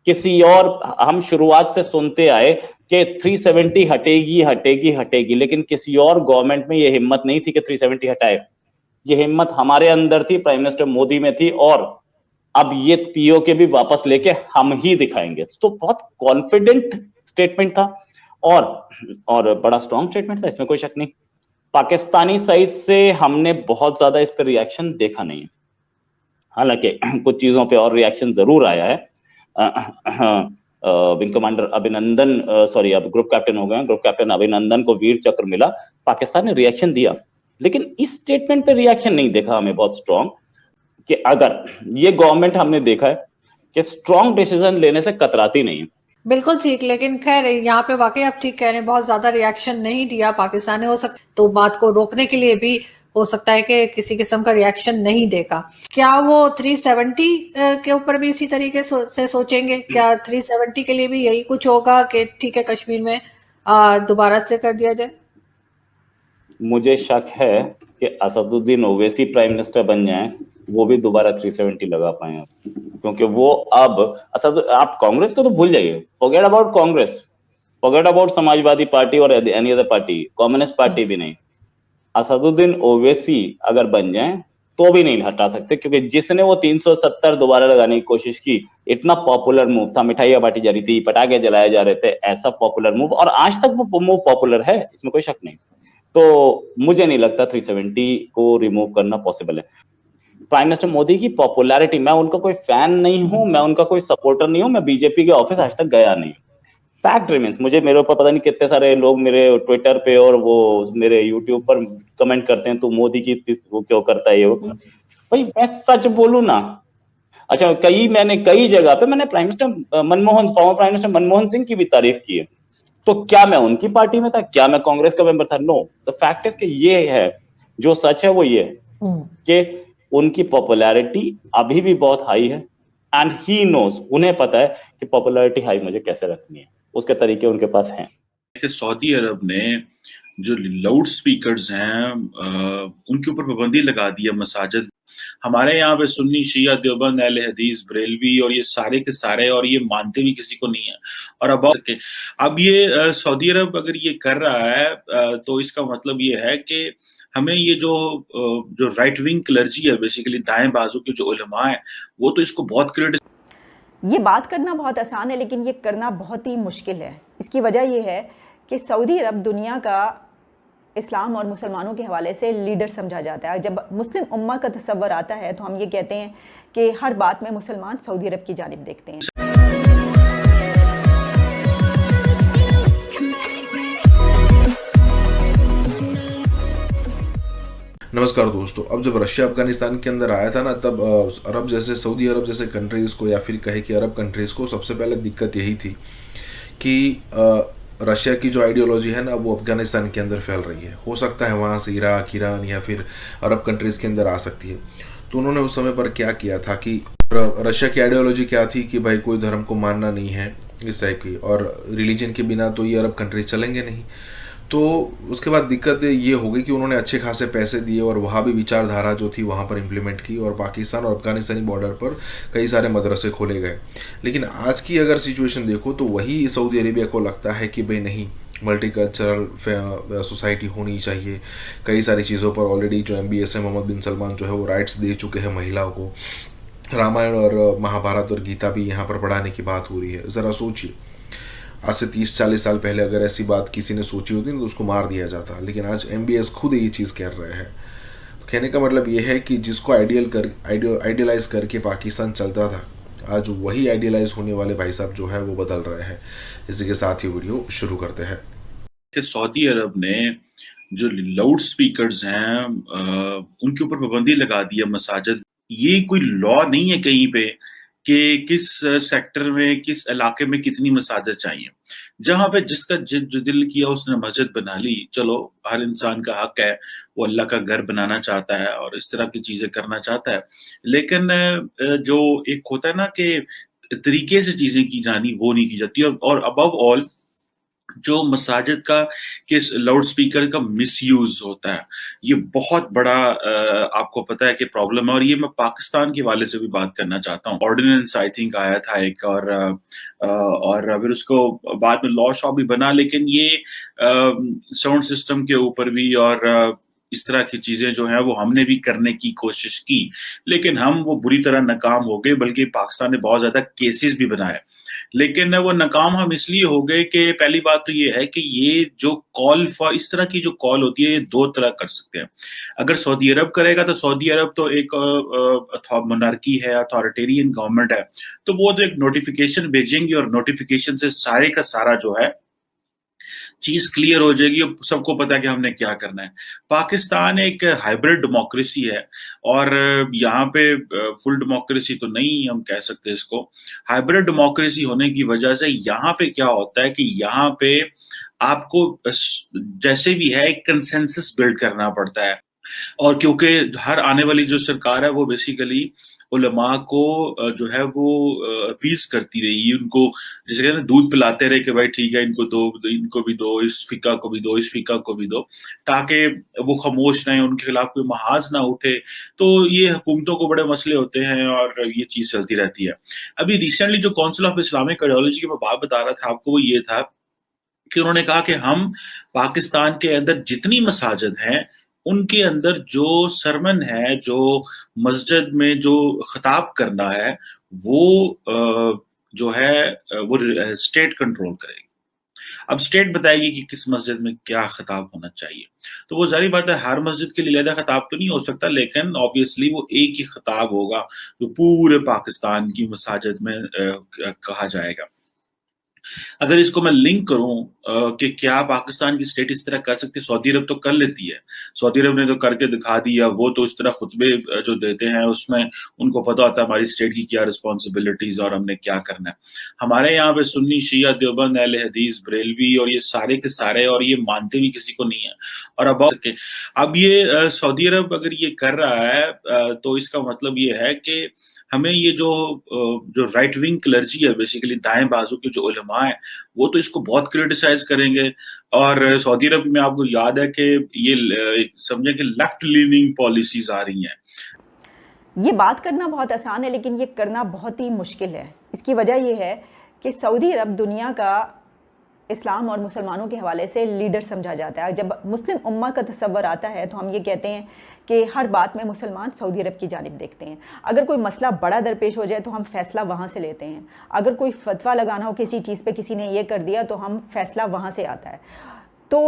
किसी और हम शुरुआत से सुनते आए कि 370 हटेगी, लेकिन किसी और गवर्नमेंट में ये हिम्मत नहीं थी कि 370 हटाए। ये हिम्मत हमारे अंदर थी, प्राइम मिनिस्टर मोदी में थी, और अब ये POK भी वापस लेके हम ही दिखाएंगे। तो बहुत कॉन्फिडेंट स्टेटमेंट था और बड़ा स्ट्रॉन्ग स्टेटमेंट था, इसमें कोई शक नहीं। पाकिस्तानी साइड से हमने बहुत ज्यादा इस पर रिएक्शन देखा नहीं है, हालांकि कुछ चीजों पे और रिएक्शन जरूर आया है। विंग कमांडर अभिनंदन अब ग्रुप कैप्टन हो गए, ग्रुप कैप्टन अभिनंदन को वीर चक्र मिला, पाकिस्तान ने रिएक्शन दिया, लेकिन इस स्टेटमेंट पे रिएक्शन नहीं देखा हमें बहुत स्ट्रॉन्ग, कि अगर ये गवर्नमेंट हमने देखा है कि स्ट्रॉन्ग डिसीजन लेने से कतराती नहीं है। बिल्कुल ठीक, लेकिन खैर यहाँ पे वाकई आप ठीक कह रहे हैं, बहुत ज्यादा रिएक्शन नहीं दिया पाकिस्तान ने। हो सकता तो बात को रोकने के लिए भी हो सकता है कि किसी किस्म का रिएक्शन नहीं देगा। क्या वो 370 के ऊपर भी इसी तरीके से सोचेंगे? क्या 370 के लिए भी यही कुछ होगा कि ठीक है कश्मीर में दोबारा से कर दिया जाए? मुझे शक है कि असदुद्दीन ओवैसी प्राइम मिनिस्टर बन जाएं, वो भी दोबारा 370 लगा पाए, क्योंकि वो अब आप कांग्रेस को तो भूल जाइए, forget about Congress, forget about Samajwadi party और any other party, communist party भी नहीं। असदुद्दीन ओवैसी अगर बन जाए तो भी नहीं हटा सकते, क्योंकि जिसने वो 370 दोबारा लगाने की कोशिश की, इतना पॉपुलर मूव था, मिठाइयां बांटी जा रही थी, पटाखे जलाए जा रहे थे, ऐसा पॉपुलर मूव, और आज तक वो मूव पॉपुलर है, इसमें कोई शक नहीं। तो मुझे नहीं लगता 370 को रिमूव करना पॉसिबल है। प्राइम मिनिस्टर मोदी की पॉपुलैरिटी, मैं उनका कोई फैन नहीं हूं, मैं उनका कोई सपोर्टर नहीं हूं, मैं बीजेपी के ऑफिस आज तक गया नहीं। फैक्ट रिमेंस, मेरे ऊपर पता नहीं कितने सारे लोग मेरे ट्विटर पे और वो मेरे यूट्यूब पर कमेंट करते हैं, तू मोदी की वो क्यों करता है ये वो। भाई मैं सच बोलूं ना, अच्छा मैंने कई जगह पे मैंने former prime minister Manmohan Singh की भी तारीफ की है, तो क्या मैं उनकी पार्टी में था? क्या मैं कांग्रेस का मेंबर था? नो। द फैक्ट इज कि ये है, जो सच है वो ये है कि उनकी पॉपुलैरिटी अभी भी बहुत हाई है, एंड ही नोज, उन्हें पता है कि पॉपुलैरिटी हाई मुझे कैसे रखनी है, उसके तरीके उनके पास हैं। कि सऊदी अरब ने जो लाउड स्पीकर्स हैं उनके ऊपर पाबंदी लगा दी है। मसाजिद हमारे यहाँ पे सुन्नी, शिया, देवबंद, अहले हदीस, बरेलवी और ये सारे के सारे, और ये मानते भी किसी को नहीं है। और अब ये सऊदी अरब अगर ये कर रहा है तो इसका मतलब ये है कि हमें ये जो राइट विंग क्लर्जी है, बेसिकली दाएं बाजू के जो उलमा है, वो तो इसको बहुत क्रिटिसाइज। ये बात करना बहुत आसान है, लेकिन ये करना बहुत ही मुश्किल है। इसकी वजह ये है कि सऊदी अरब दुनिया का इस्लाम और मुसलमानों के हवाले से लीडर समझा जाता है। जब मुस्लिम उम्मा का तस्वर आता है तो हम ये कहते हैं कि हर बात में मुसलमान सऊदी अरब की जानिब देखते हैं। नमस्कार दोस्तों, अब जब रशिया अफगानिस्तान के अंदर आया था ना, तब अरब जैसे, सऊदी अरब जैसे कंट्रीज़ को, या फिर कहे कि अरब कंट्रीज़ को सबसे पहले दिक्कत यही थी कि रशिया की जो आइडियोलॉजी है ना, वो अफगानिस्तान के अंदर फैल रही है। हो सकता है वहाँ से इराक, ईरान या फिर अरब कंट्रीज़ के अंदर आ सकती है। तो उन्होंने उस समय पर क्या किया था कि रशिया की आइडियोलॉजी क्या थी कि भाई कोई धर्म को मानना नहीं है, इस टाइप की, और रिलीजन के बिना तो ये अरब कंट्रीज चलेंगे नहीं। तो उसके बाद दिक्कत ये हो गई कि उन्होंने अच्छे खासे पैसे दिए और वहाँ भी विचारधारा जो थी वहाँ पर इम्प्लीमेंट की, और पाकिस्तान और अफगानिस्तानी बॉर्डर पर कई सारे मदरसे खोले गए। लेकिन आज की अगर सिचुएशन देखो तो वही सऊदी अरेबिया को लगता है कि भाई नहीं, मल्टीकल्चरल सोसाइटी होनी चाहिए। कई सारी चीज़ों पर ऑलरेडी जो MBS है, मोहम्मद बिन सलमान जो है वो राइट्स दे चुके हैं महिलाओं को। रामायण और महाभारत और गीता भी यहाँ पर पढ़ाने की बात हो रही है। ज़रा सोचिए, आज से 30-40 साल पहले अगर ऐसी बात किसी ने सोची होती तो उसको मार दिया जाता, लेकिन आज MBS खुद ये चीज़ कह रहे हैं। तो कहने का मतलब ये है कि जिसको आइडियलाइज करके पाकिस्तान चलता था, आज वही आइडियलाइज होने वाले भाई साहब जो है वो बदल रहे हैं। इसी के साथ ही वीडियो शुरू करते हैं। कि सऊदी अरब ने जो लाउड स्पीकर्स हैं उनके ऊपर पाबंदी लगा दी है मसाजिद। ये कोई लॉ नहीं है कहीं पे कि किस सेक्टर में, किस इलाके में कितनी मसाजिद चाहिए। जहां पे जिसका जो दिल किया उसने मस्जिद बना ली। चलो, हर इंसान का हक है, वो अल्लाह का घर बनाना चाहता है और इस तरह की चीजें करना चाहता है। लेकिन जो एक होता है ना कि तरीके से चीजें की जानी, वो नहीं की जाती। और अबव ऑल जो मसाजिद का किस लाउड स्पीकर का मिसयूज होता है, ये बहुत बड़ा आपको पता है कि प्रॉब्लम है। और ये मैं पाकिस्तान के वाले से भी बात करना चाहता हूँ। ऑर्डिनेंस आई थिंक आया था एक, और फिर उसको बाद में लॉ शॉ भी बना, लेकिन ये साउंड सिस्टम के ऊपर भी और इस तरह की चीजें जो है वो हमने भी करने की कोशिश की, लेकिन हम वो बुरी तरह नाकाम हो गए। बल्कि पाकिस्तान ने बहुत ज्यादा केसेस भी बनाए, लेकिन वो नाकाम हम इसलिए हो गए कि पहली बात तो ये है कि ये जो कॉल फॉर, इस तरह की जो कॉल होती है, ये दो तरह कर सकते हैं। अगर सऊदी अरब करेगा तो सऊदी अरब तो एक मोनार्की है, अथॉरिटेरियन गवर्नमेंट है, तो वो तो एक नोटिफिकेशन भेजेंगे और नोटिफिकेशन से सारे का सारा जो है चीज क्लियर हो जाएगी और सबको पता है कि हमने क्या करना है। पाकिस्तान एक हाइब्रिड डेमोक्रेसी है और यहाँ पे फुल डेमोक्रेसी तो नहीं हम कह सकते इसको। हाइब्रिड डेमोक्रेसी होने की वजह से यहाँ पे क्या होता है कि यहाँ पे आपको जैसे भी है एक कंसेंसस बिल्ड करना पड़ता है। और क्योंकि हर आने वाली जो सरकार है वो बेसिकली उलमा को जो है वो अपील्स करती रही, उनको जैसे कहते हैं दूध पिलाते रहे कि भाई ठीक है, इनको दो, इनको भी दो, इस फिका को भी दो, इस फिका को भी दो, ताकि वो खामोश रहें, उनके खिलाफ कोई महाज ना उठे। तो ये हुकूमतों को बड़े मसले होते हैं और ये चीज चलती रहती है। अभी रिसेंटली जो काउंसिल ऑफ इस्लामिक आइडियोलॉजी की मैं बात बता रहा था आपको, वो ये था कि उन्होंने कहा कि हम पाकिस्तान के अंदर जितनी मसाजिद हैं उनके अंदर जो सरमन है, जो मस्जिद में जो खिताब करना है, वो जो है वो स्टेट कंट्रोल करेगी। अब स्टेट बताएगी कि किस मस्जिद में क्या खिताब होना चाहिए। तो वो जाहिर बात है हर मस्जिद के लिए अलग खिताब तो नहीं हो सकता, लेकिन ऑब्वियसली वो एक ही खिताब होगा जो पूरे पाकिस्तान की मसाजिद में कहा जाएगा। अगर इसको मैं लिंक करूं कि क्या पाकिस्तान की स्टेट इस तरह कर सकती है, सऊदी अरब तो कर लेती है। सऊदी अरब ने तो करके दिखा दिया। वो तो इस तरह खुतबे जो देते हैं उसमें उनको पता होता है हमारी स्टेट की क्या रिस्पॉन्सिबिलिटीज और हमने क्या करना है। हमारे यहाँ पे सुन्नी, शिया, देवबंद, अहले हदीस, बरेलवी और ये सारे के सारे, और ये मानते भी किसी को नहीं है। और अब ये सऊदी अरब अगर ये कर रहा है तो इसका मतलब ये है कि हमें ये जो राइट विंग क्लर्जी है, बेसिकली दाएं बाजू के जो उलमा है, वो तो इसको बहुत क्रिटिसाइज करेंगे। और सऊदी अरब में आपको याद है कि ये समझे कि लेफ्ट लीनिंग पॉलिसीज आ रही हैं। ये बात करना बहुत आसान है, लेकिन ये करना बहुत ही मुश्किल है। इसकी वजह ये है कि सऊदी अरब दुनिया का इस्लाम और मुसलमानों के हवाले से लीडर समझा जाता है। जब मुस्लिम उम्मा का तस्वर आता है तो हम ये कहते हैं कि हर बात में मुसलमान सऊदी अरब की जानिब देखते हैं। अगर कोई मसला बड़ा दरपेश हो जाए तो हम फैसला वहाँ से लेते हैं। अगर कोई फतवा लगाना हो किसी चीज़ पे, किसी ने ये कर दिया, तो हम फैसला वहाँ से आता है। तो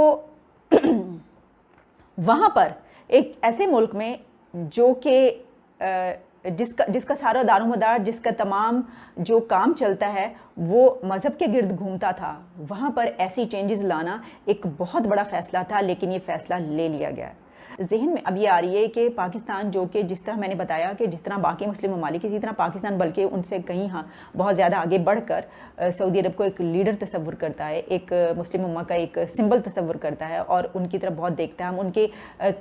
वहाँ पर एक ऐसे मुल्क में जो कि जिसका सारा दारोमदार, जिसका तमाम जो काम चलता है वो मज़हब के गिर्द घूमता था, वहाँ पर ऐसी चेंजेस लाना एक बहुत बड़ा फ़ैसला था, लेकिन ये फ़ैसला ले लिया गया। जहन में अब ये आ रही है कि पाकिस्तान, जो कि जिस तरह मैंने बताया कि जिस तरह बाकी मुस्लिम ममालिक इसी तरह पाकिस्तान बल्कि उनसे कहीं बहुत ज़्यादा आगे बढ़कर सऊदी अरब को एक लीडर तस्वुर करता है, एक मुस्लिम उम्मा का एक सिंबल तस्वुर करता है और उनकी तरफ बहुत देखता है। हम उनके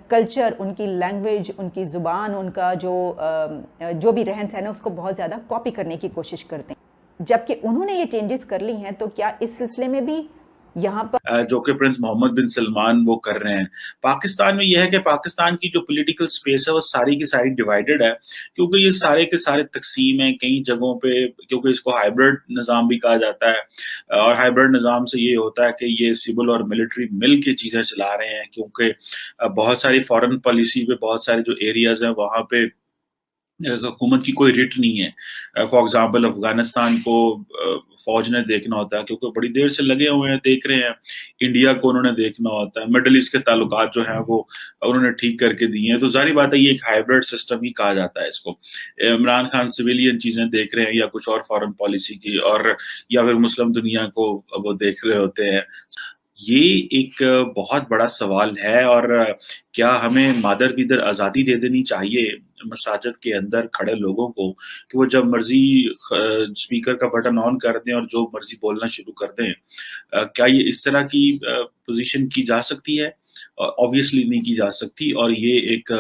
कल्चर, उनकी लैंग्वेज, उनकी ज़ुबान, उनका जो भी रहन सहन है उसको बहुत ज़्यादा कॉपी करने की कोशिश करते हैं। जबकि उन्होंने ये चेंजेस कर ली हैं, तो क्या इस सिलसिले में भी यहाँ पर जो कि प्रिंस मोहम्मद बिन सलमान वो कर रहे हैं। पाकिस्तान में यह है कि पाकिस्तान की जो पॉलिटिकल स्पेस है वो सारी की सारी डिवाइडेड है, क्योंकि ये सारे के सारे तकसीम है कई जगहों पे, क्योंकि इसको हाइब्रिड निज़ाम भी कहा जाता है। और हाइब्रिड निज़ाम से ये होता है कि ये सिविल और मिलिट्री मिल के चीज़ें चला रहे हैं, क्योंकि बहुत सारी फॉरेन पॉलिसी पे बहुत सारे जो एरियाज हैं वहाँ पे हुकूमत की कोई रिट नहीं है। फॉर एग्जांपल अफगानिस्तान को फौज ने देखना होता है क्योंकि बड़ी देर से लगे हुए हैं, देख रहे हैं। इंडिया को उन्होंने देखना होता है। मिडल ईस्ट के ताल्लुकात जो हैं वो उन्होंने ठीक करके दिए हैं। तो जाहिर बात है ये एक हाइब्रिड सिस्टम ही कहा जाता है इसको। इमरान खान सिविलियन चीजें देख रहे हैं या कुछ और फॉरेन पॉलिसी की, और या फिर मुस्लिम दुनिया को वो देख रहे होते हैं। ये एक बहुत बड़ा सवाल है। और क्या हमें मादर बिदर आज़ादी दे देनी चाहिए मसाजिद के अंदर खड़े लोगों को कि वो जब मर्जी स्पीकर का बटन ऑन कर दें और जो मर्जी बोलना शुरू कर दें? क्या ये इस तरह की पोजीशन की जा सकती है? ऑब्वियसली नहीं की जा सकती, और ये एक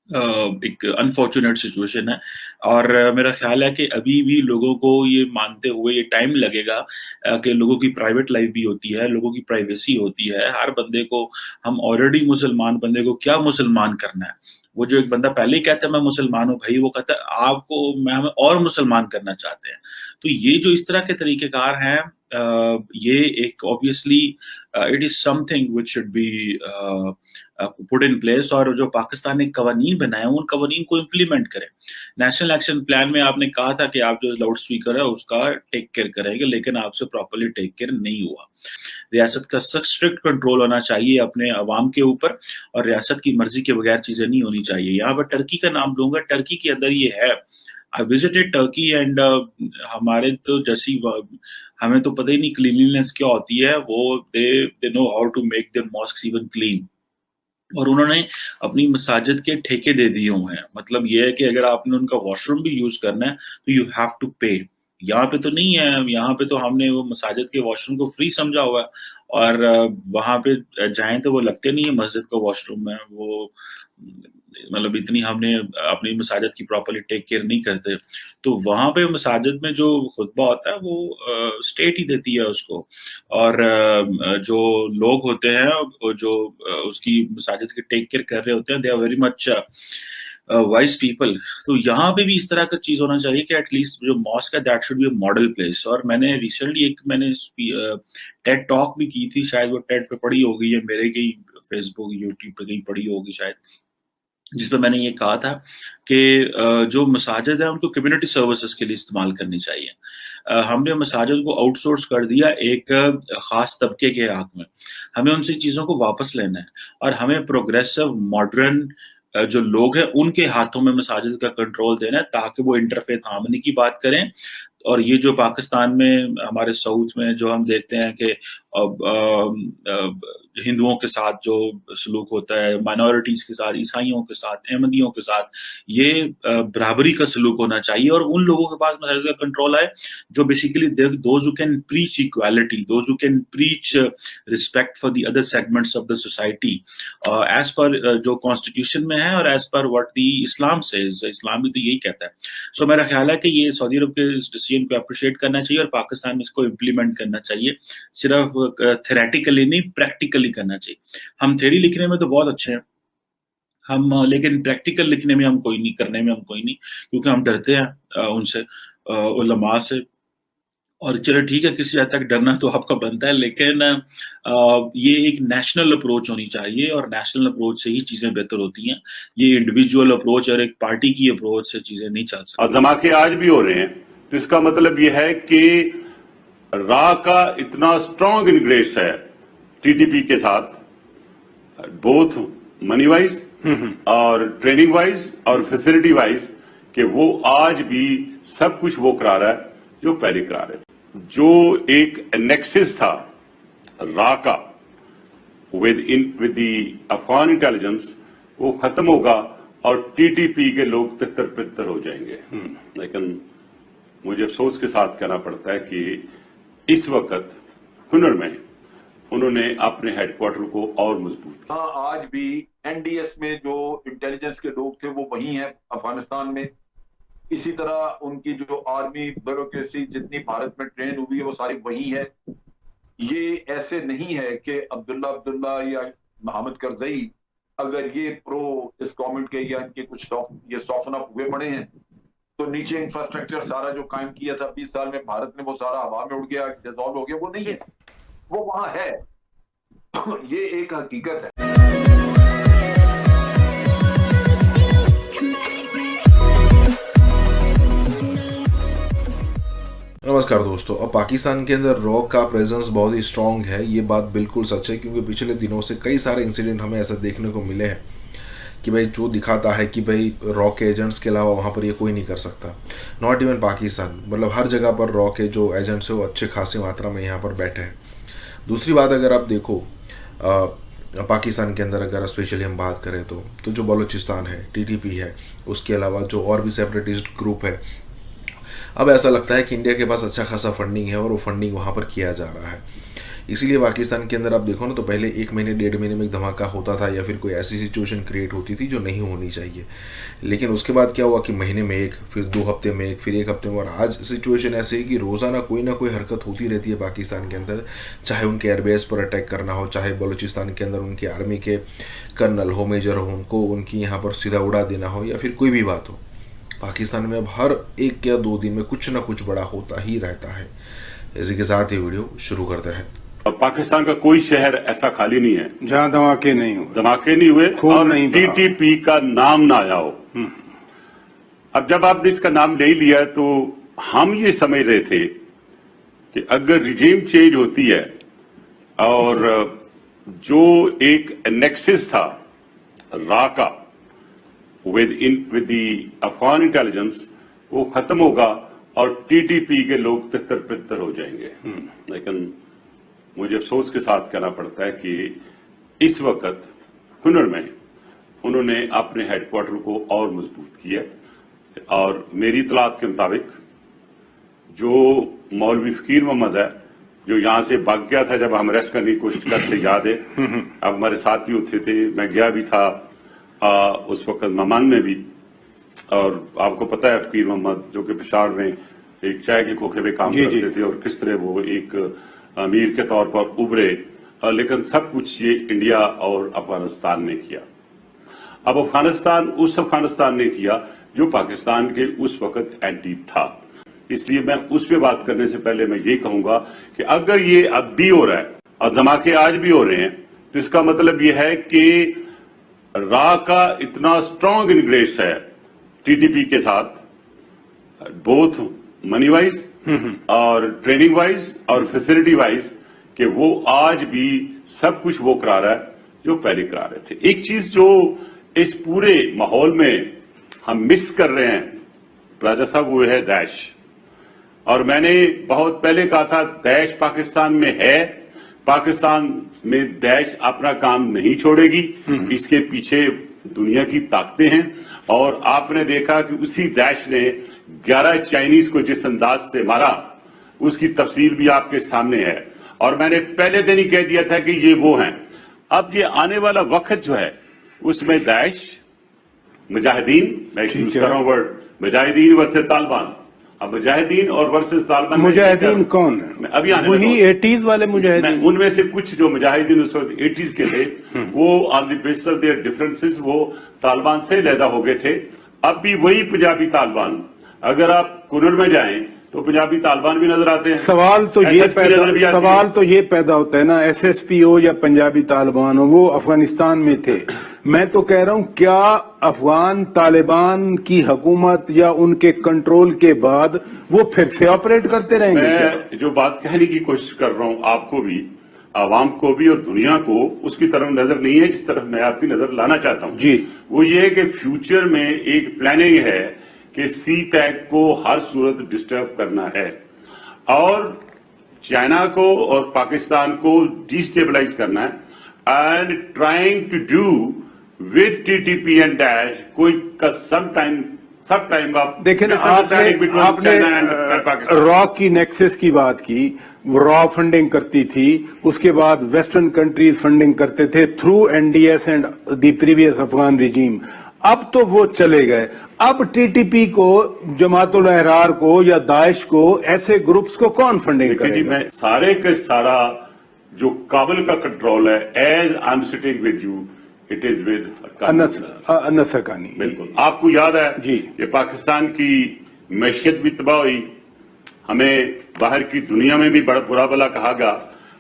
अनफॉर्चुनेट सिचुएशन है। और मेरा ख्याल है कि अभी भी लोगों को ये मानते हुए ये टाइम लगेगा कि लोगों की प्राइवेट लाइफ भी होती है, लोगों की प्राइवेसी होती है। हर बंदे को, हम ऑलरेडी मुसलमान बंदे को क्या मुसलमान करना है? वो जो एक बंदा पहले ही कहता है मैं मुसलमान हूँ भाई, वो कहता है आपको मैं और मुसलमान करना चाहते हैं। तो ये जो इस तरह के तरीकेकार हैं, ये एक obviously it is something which should be put in place. और जो पाकिस्तान ने कवानीन बनाए उन कवानीन को इम्प्लीमेंट करें। नेशनल एक्शन प्लान में आपने कहा था कि आप जो लाउड स्पीकर है उसका टेक केयर करेंगे, लेकिन आपसे प्रॉपर्ली टेक केयर नहीं हुआ। रियासत का स्ट्रिक्ट कंट्रोल होना चाहिए अपने अवाम के ऊपर, और रियासत की मर्जी के बगैर चीजें नहीं होनी चाहिए। यहाँ पर टर्की का नाम लूंगा। टर्की के अंदर ये है, आई विजिटेड टर्की एंड हमारे तो जैसी हमें तो पता ही नहीं क्लीनलीनेस क्या होती है। वो they know how to make their mosques even clean. और उन्होंने अपनी मसाजिद के ठेके दे दिए हुए हैं। मतलब ये है कि अगर आपने उनका वॉशरूम भी यूज करना है तो यू हैव टू पे। यहाँ पे तो नहीं है। यहाँ पे तो हमने वो मसाजिद के वॉशरूम को फ्री समझा हुआ है, और वहां पे जाएं तो वो लगते नहीं है मस्जिद का वॉशरूम में। वो मतलब इतनी हमने अपनी मसाजिद की प्रॉपर्ली टेक केयर नहीं करते। तो वहां पे मसाजिद में जो खुतबा होता है वो स्टेट ही देती है उसको, और जो लोग होते हैं जो उसकी मसाजिद की टेक केयर कर रहे होते हैं, they are very much wise people. तो यहाँ पे भी इस तरह का चीज होना चाहिए कि एटलीस्ट जो मॉस्क है that should be a model place. और मैंने रिसेंटली मैंने टेड टॉक भी की थी, शायद वो टेड पे पड़ी होगी या मेरे कहीं फेसबुक यूट्यूब पे कहीं पड़ी होगी शायद, जिसपे मैंने ये कहा था कि जो मसाजिद है उनको कम्युनिटी सर्विसेज के लिए इस्तेमाल करनी चाहिए। हमने मसाजिद को आउटसोर्स कर दिया एक खास तबके के हक में। हमें उनसे चीज़ों को वापस लेना है, और हमें प्रोग्रेसिव मॉडर्न जो लोग हैं उनके हाथों में मसाजिद का कंट्रोल देना है, ताकि वो इंटरफेथ हार्मनी की बात करें। और ये जो पाकिस्तान में हमारे साउथ में जो हम देखते हैं कि हिंदुओं के साथ जो सलूक होता है, माइनॉरिटीज के साथ, ईसाइयों के साथ, अहमदियों के साथ, ये बराबरी का सलूक होना चाहिए। और उन लोगों के पास मसाजिद का कंट्रोल है जो basically those who can preach equality, those who can preach respect for the other segments of the society as per जो कॉन्स्टिट्यूशन में है और as per what the Islam says. Islam भी तो यही कहता है। सो मेरा ख्याल है कि ये सऊदी अरब के इस डिसीजन को अप्रिशिएट करना चाहिए और पाकिस्तान में इसको इम्प्लीमेंट करना चाहिए। सिर्फ थेरेटिकली नहीं, प्रैक्टिकली करना चाहिए। हम थ्योरी लिखने में तो बहुत अच्छे हैं हम, लेकिन प्रैक्टिकल लिखने में हम कोई नहीं, करने में हम कोई नहीं, क्योंकि हम डरते हैं उनसे, उलमा से। और चलो ठीक है, किसी हद तक डरना तो आपका बनता है, लेकिन ये एक नेशनल अप्रोच होनी चाहिए, और नेशनल अप्रोच से ही चीजें बेहतर होती हैं। ये इंडिविजुअल अप्रोच और एक पार्टी की अप्रोच से चीजें नहीं चल सकती। और धमाके आज भी हो रहे हैं, तो इसका मतलब ये है कि रा का इतना स्ट्रॉन्ग इंग्रेस है टीटीपी के साथ, बोथ मनी वाइज और ट्रेनिंग वाइज और फैसिलिटी वाइज, कि वो आज भी सब कुछ वो करा रहा है जो पहले करा रहे थे। जो एक नेक्सस था रा का, विद द अफगान इंटेलिजेंस वो खत्म होगा और टीटीपी के लोग तितर पितर हो जाएंगे। लेकिन मुझे अफसोस के साथ कहना पड़ता है कि इस वक्त हुनर में उन्होंने अपने हेडक्वार्टर को और मजबूत किया। आज भी एनडीएस में जो इंटेलिजेंस के लोग थे वो वही हैं अफगानिस्तान में। इसी तरह उनकी जो आर्मी ब्यूरोक्रेसी जितनी भारत में ट्रेन हुई है वो सारी वही है। ये ऐसे नहीं है कि अब्दुल्ला या मोहम्मद करजई अगर ये प्रो इस गवर्नमेंट के या इनके कुछ ये सॉफ्टन अप हुए पड़े हैं तो नीचे इंफ्रास्ट्रक्चर सारा जो कायम किया था 20 साल में भारत में वो सारा हवा में उड़ गया, डिसॉल्व हो गया। वो नहीं है, वो वहां है। ये एक हकीकत है। नमस्कार दोस्तों, अब पाकिस्तान के अंदर रॉ का प्रेजेंस बहुत ही स्ट्रांग है। ये बात बिल्कुल सच है क्योंकि पिछले दिनों से कई सारे इंसिडेंट हमें ऐसा देखने को मिले हैं कि भाई जो दिखाता है कि भाई रॉ के एजेंट्स के अलावा वहाँ पर ये कोई नहीं कर सकता। नॉट इवन पाकिस्तान, मतलब हर जगह पर रॉ के जो एजेंट्स हैं वो अच्छे खासी मात्रा में यहाँ पर बैठे हैं। दूसरी बात अगर आप देखो पाकिस्तान के अंदर अगर स्पेशली हम बात करें तो जो बलूचिस्तान है, टीटीपी है, उसके अलावा जो और भी सेपरेटिस्ट ग्रुप है, अब ऐसा लगता है कि इंडिया के पास अच्छा खासा फंडिंग है और वो फंडिंग वहाँ पर किया जा रहा है। इसीलिए पाकिस्तान के अंदर आप देखो ना तो पहले 1 महीने 1.5 महीने में एक धमाका होता था या फिर कोई ऐसी सिचुएशन क्रिएट होती थी जो नहीं होनी चाहिए। लेकिन उसके बाद क्या हुआ कि महीने में एक, फिर 2 हफ्ते में एक, फिर 1 हफ्ते में, और आज सिचुएशन ऐसी है कि रोज़ाना कोई ना कोई हरकत होती रहती है पाकिस्तान के अंदर। चाहे उनके एयरबेस पर अटैक करना हो, चाहे बलूचिस्तान के अंदर उनकी आर्मी के कर्नल हो, मेजर हो, उनको उनकी यहाँ पर सीधा उड़ा देना हो, या फिर कोई भी बात हो। पाकिस्तान में अब हर 1 या 2 दिन में कुछ ना कुछ बड़ा होता ही रहता है। इसी के साथ ये वीडियो शुरू करते हैं। पाकिस्तान का कोई शहर ऐसा खाली नहीं है जहां धमाके नहीं हुए और टीटीपी का नाम ना आया हो। अब जब आपने इसका नाम ले लिया तो हम ये समझ रहे थे कि अगर रिजीम चेंज होती है और जो एक नेक्सस था रा का विद द अफगान इंटेलिजेंस वो खत्म होगा और टीटीपी के लोग तितर पितर हो जाएंगे। लेकिन मुझे अफसोस के साथ कहना पड़ता है कि इस वक्त हुनर में उन्होंने अपने हेडक्वार्टर को और मजबूत किया और मेरी इतलात के मुताबिक जो मौलवी फकीर मोहम्मद है जो यहां से भाग गया था जब हम अरेस्ट करने की कोशिश करते, याद है, अब हमारे साथी होते थे, मैं गया भी था उस वक्त ममान में भी, और आपको पता है फकीर मोहम्मद जो कि पेशावर में एक चाय के खोखे पे काम करते थे और किस तरह वो एक अमीर के तौर पर उभरे। लेकिन सब कुछ ये इंडिया और अफगानिस्तान ने किया। अब अफगानिस्तान उस अफगानिस्तान ने किया जो पाकिस्तान के उस वक्त एंटी था। इसलिए मैं उस पर बात करने से पहले मैं ये कहूंगा कि अगर ये अब भी हो रहा है और धमाके आज भी हो रहे हैं तो इसका मतलब ये है कि रा का इतना स्ट्रांग इंग्रेस है टीटीपी के साथ, बोथ मनी वाइज और ट्रेनिंग वाइज और फैसिलिटी वाइज, कि वो आज भी सब कुछ वो करा रहा है जो पहले करा रहे थे। एक चीज जो इस पूरे माहौल में हम मिस कर रहे हैं राजा साहब, वो है दैश। और मैंने बहुत पहले कहा था दैश पाकिस्तान में है, पाकिस्तान में दैश अपना काम नहीं छोड़ेगी, इसके पीछे दुनिया की ताकतें हैं। और आपने देखा कि उसी दैश ने 11 चाइनीज को जिस अंदाज से मारा उसकी तफसील भी आपके सामने है। और मैंने पहले दिन ही कह दिया था कि ये वो हैं। अब ये आने वाला वक्त जो है उसमें दैश, मुजाहिदीन, मैं यूज कर रहा हूं वर्ड, मुजाहिदीन वर्सेस तालिबान। अब मुजाहिदीन और वर्सेस तालिबान, मुजाहिदीन कौन है? अभी आने वही 80s वाले मुजाहिदीन। उनमें से कुछ जो मुजाहिदीन उस वक्त 80s के थे वो on the basis of their differences वो तालिबान से अलहदा हो गए थे। अब भी वही पंजाबी तालिबान, अगर आप कुनर में जाएं तो पंजाबी तालिबान भी नजर आते हैं। सवाल तो ये पैदा होता है ना, एसएसपीओ या पंजाबी तालिबान हो, वो अफगानिस्तान में थे। मैं तो कह रहा हूं क्या अफगान तालिबान की हुकूमत या उनके कंट्रोल के बाद वो फिर से ऑपरेट करते रहेंगे? मैं जो बात कहने की कोशिश कर रहा हूं आपको भी, आवाम को भी और दुनिया को उसकी तरफ नजर नहीं है जिस तरफ मैं आपकी नजर लाना चाहता हूं जी। वो ये है कि फ्यूचर में एक प्लानिंग है कि सी पैक को हर सूरत डिस्टर्ब करना है और चाइना को और पाकिस्तान को डिस्टेबलाइज करना है and trying to do with TTP and Daesh some time of देखिए ना, आपने रॉ की नेक्सस की बात की, रॉ फंडिंग करती थी, उसके बाद वेस्टर्न कंट्रीज फंडिंग करते थे through NDS and the previous Afghan regime. अब तो वो चले गए, अब टीटीपी को, जमातुल अहरार को या दाइश को, ऐसे ग्रुप्स को कौन फंडिंग करेगा? मैं सारे के सारा जो काबुल का कंट्रोल है, as I am sitting with you, it is with Anas Haqqani. बिल्कुल, आपको याद है जी, ये पाकिस्तान की मैशियत भी तबाह हुई, हमें बाहर की दुनिया में भी बड़ा बुरा भला कहा गया,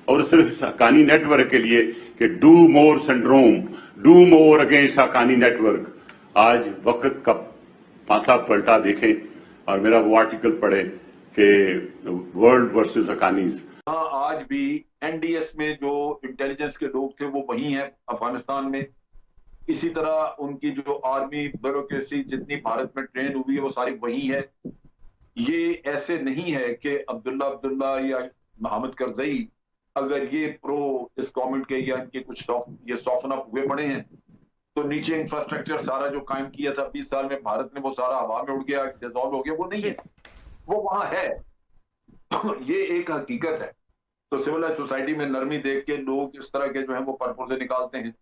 और सिर्फ हक्कानी नेटवर्क के लिए कि do more syndrome, do more against Haqqani network. आज वक्त का पासा पलटा देखें और मेरा वो आर्टिकल पढ़े कि वर्ल्ड वर्सेस हक्कानीज। आज भी एनडीएस में जो इंटेलिजेंस के लोग थे वो वही हैं अफगानिस्तान में। इसी तरह उनकी जो आर्मी ब्यूरोक्रेसी जितनी भारत में ट्रेन हुई है वो सारी वही है। ये ऐसे नहीं है कि अब्दुल्ला या मोहम्मद करजई अगर ये प्रो इस गवर्नमेंट के या इनके कुछ ये सॉफ्टन अप हुए पड़े हैं तो नीचे इंफ्रास्ट्रक्चर सारा जो कायम किया था 20 साल में भारत ने, वो सारा हवा में उड़ गया, डिसॉल्व हो गया, वो नहीं है, वो वहां है। ये एक हकीकत है। तो सिविल सोसाइटी में नरमी देख के लोग इस तरह के जो है वो पर्पसे निकालते हैं,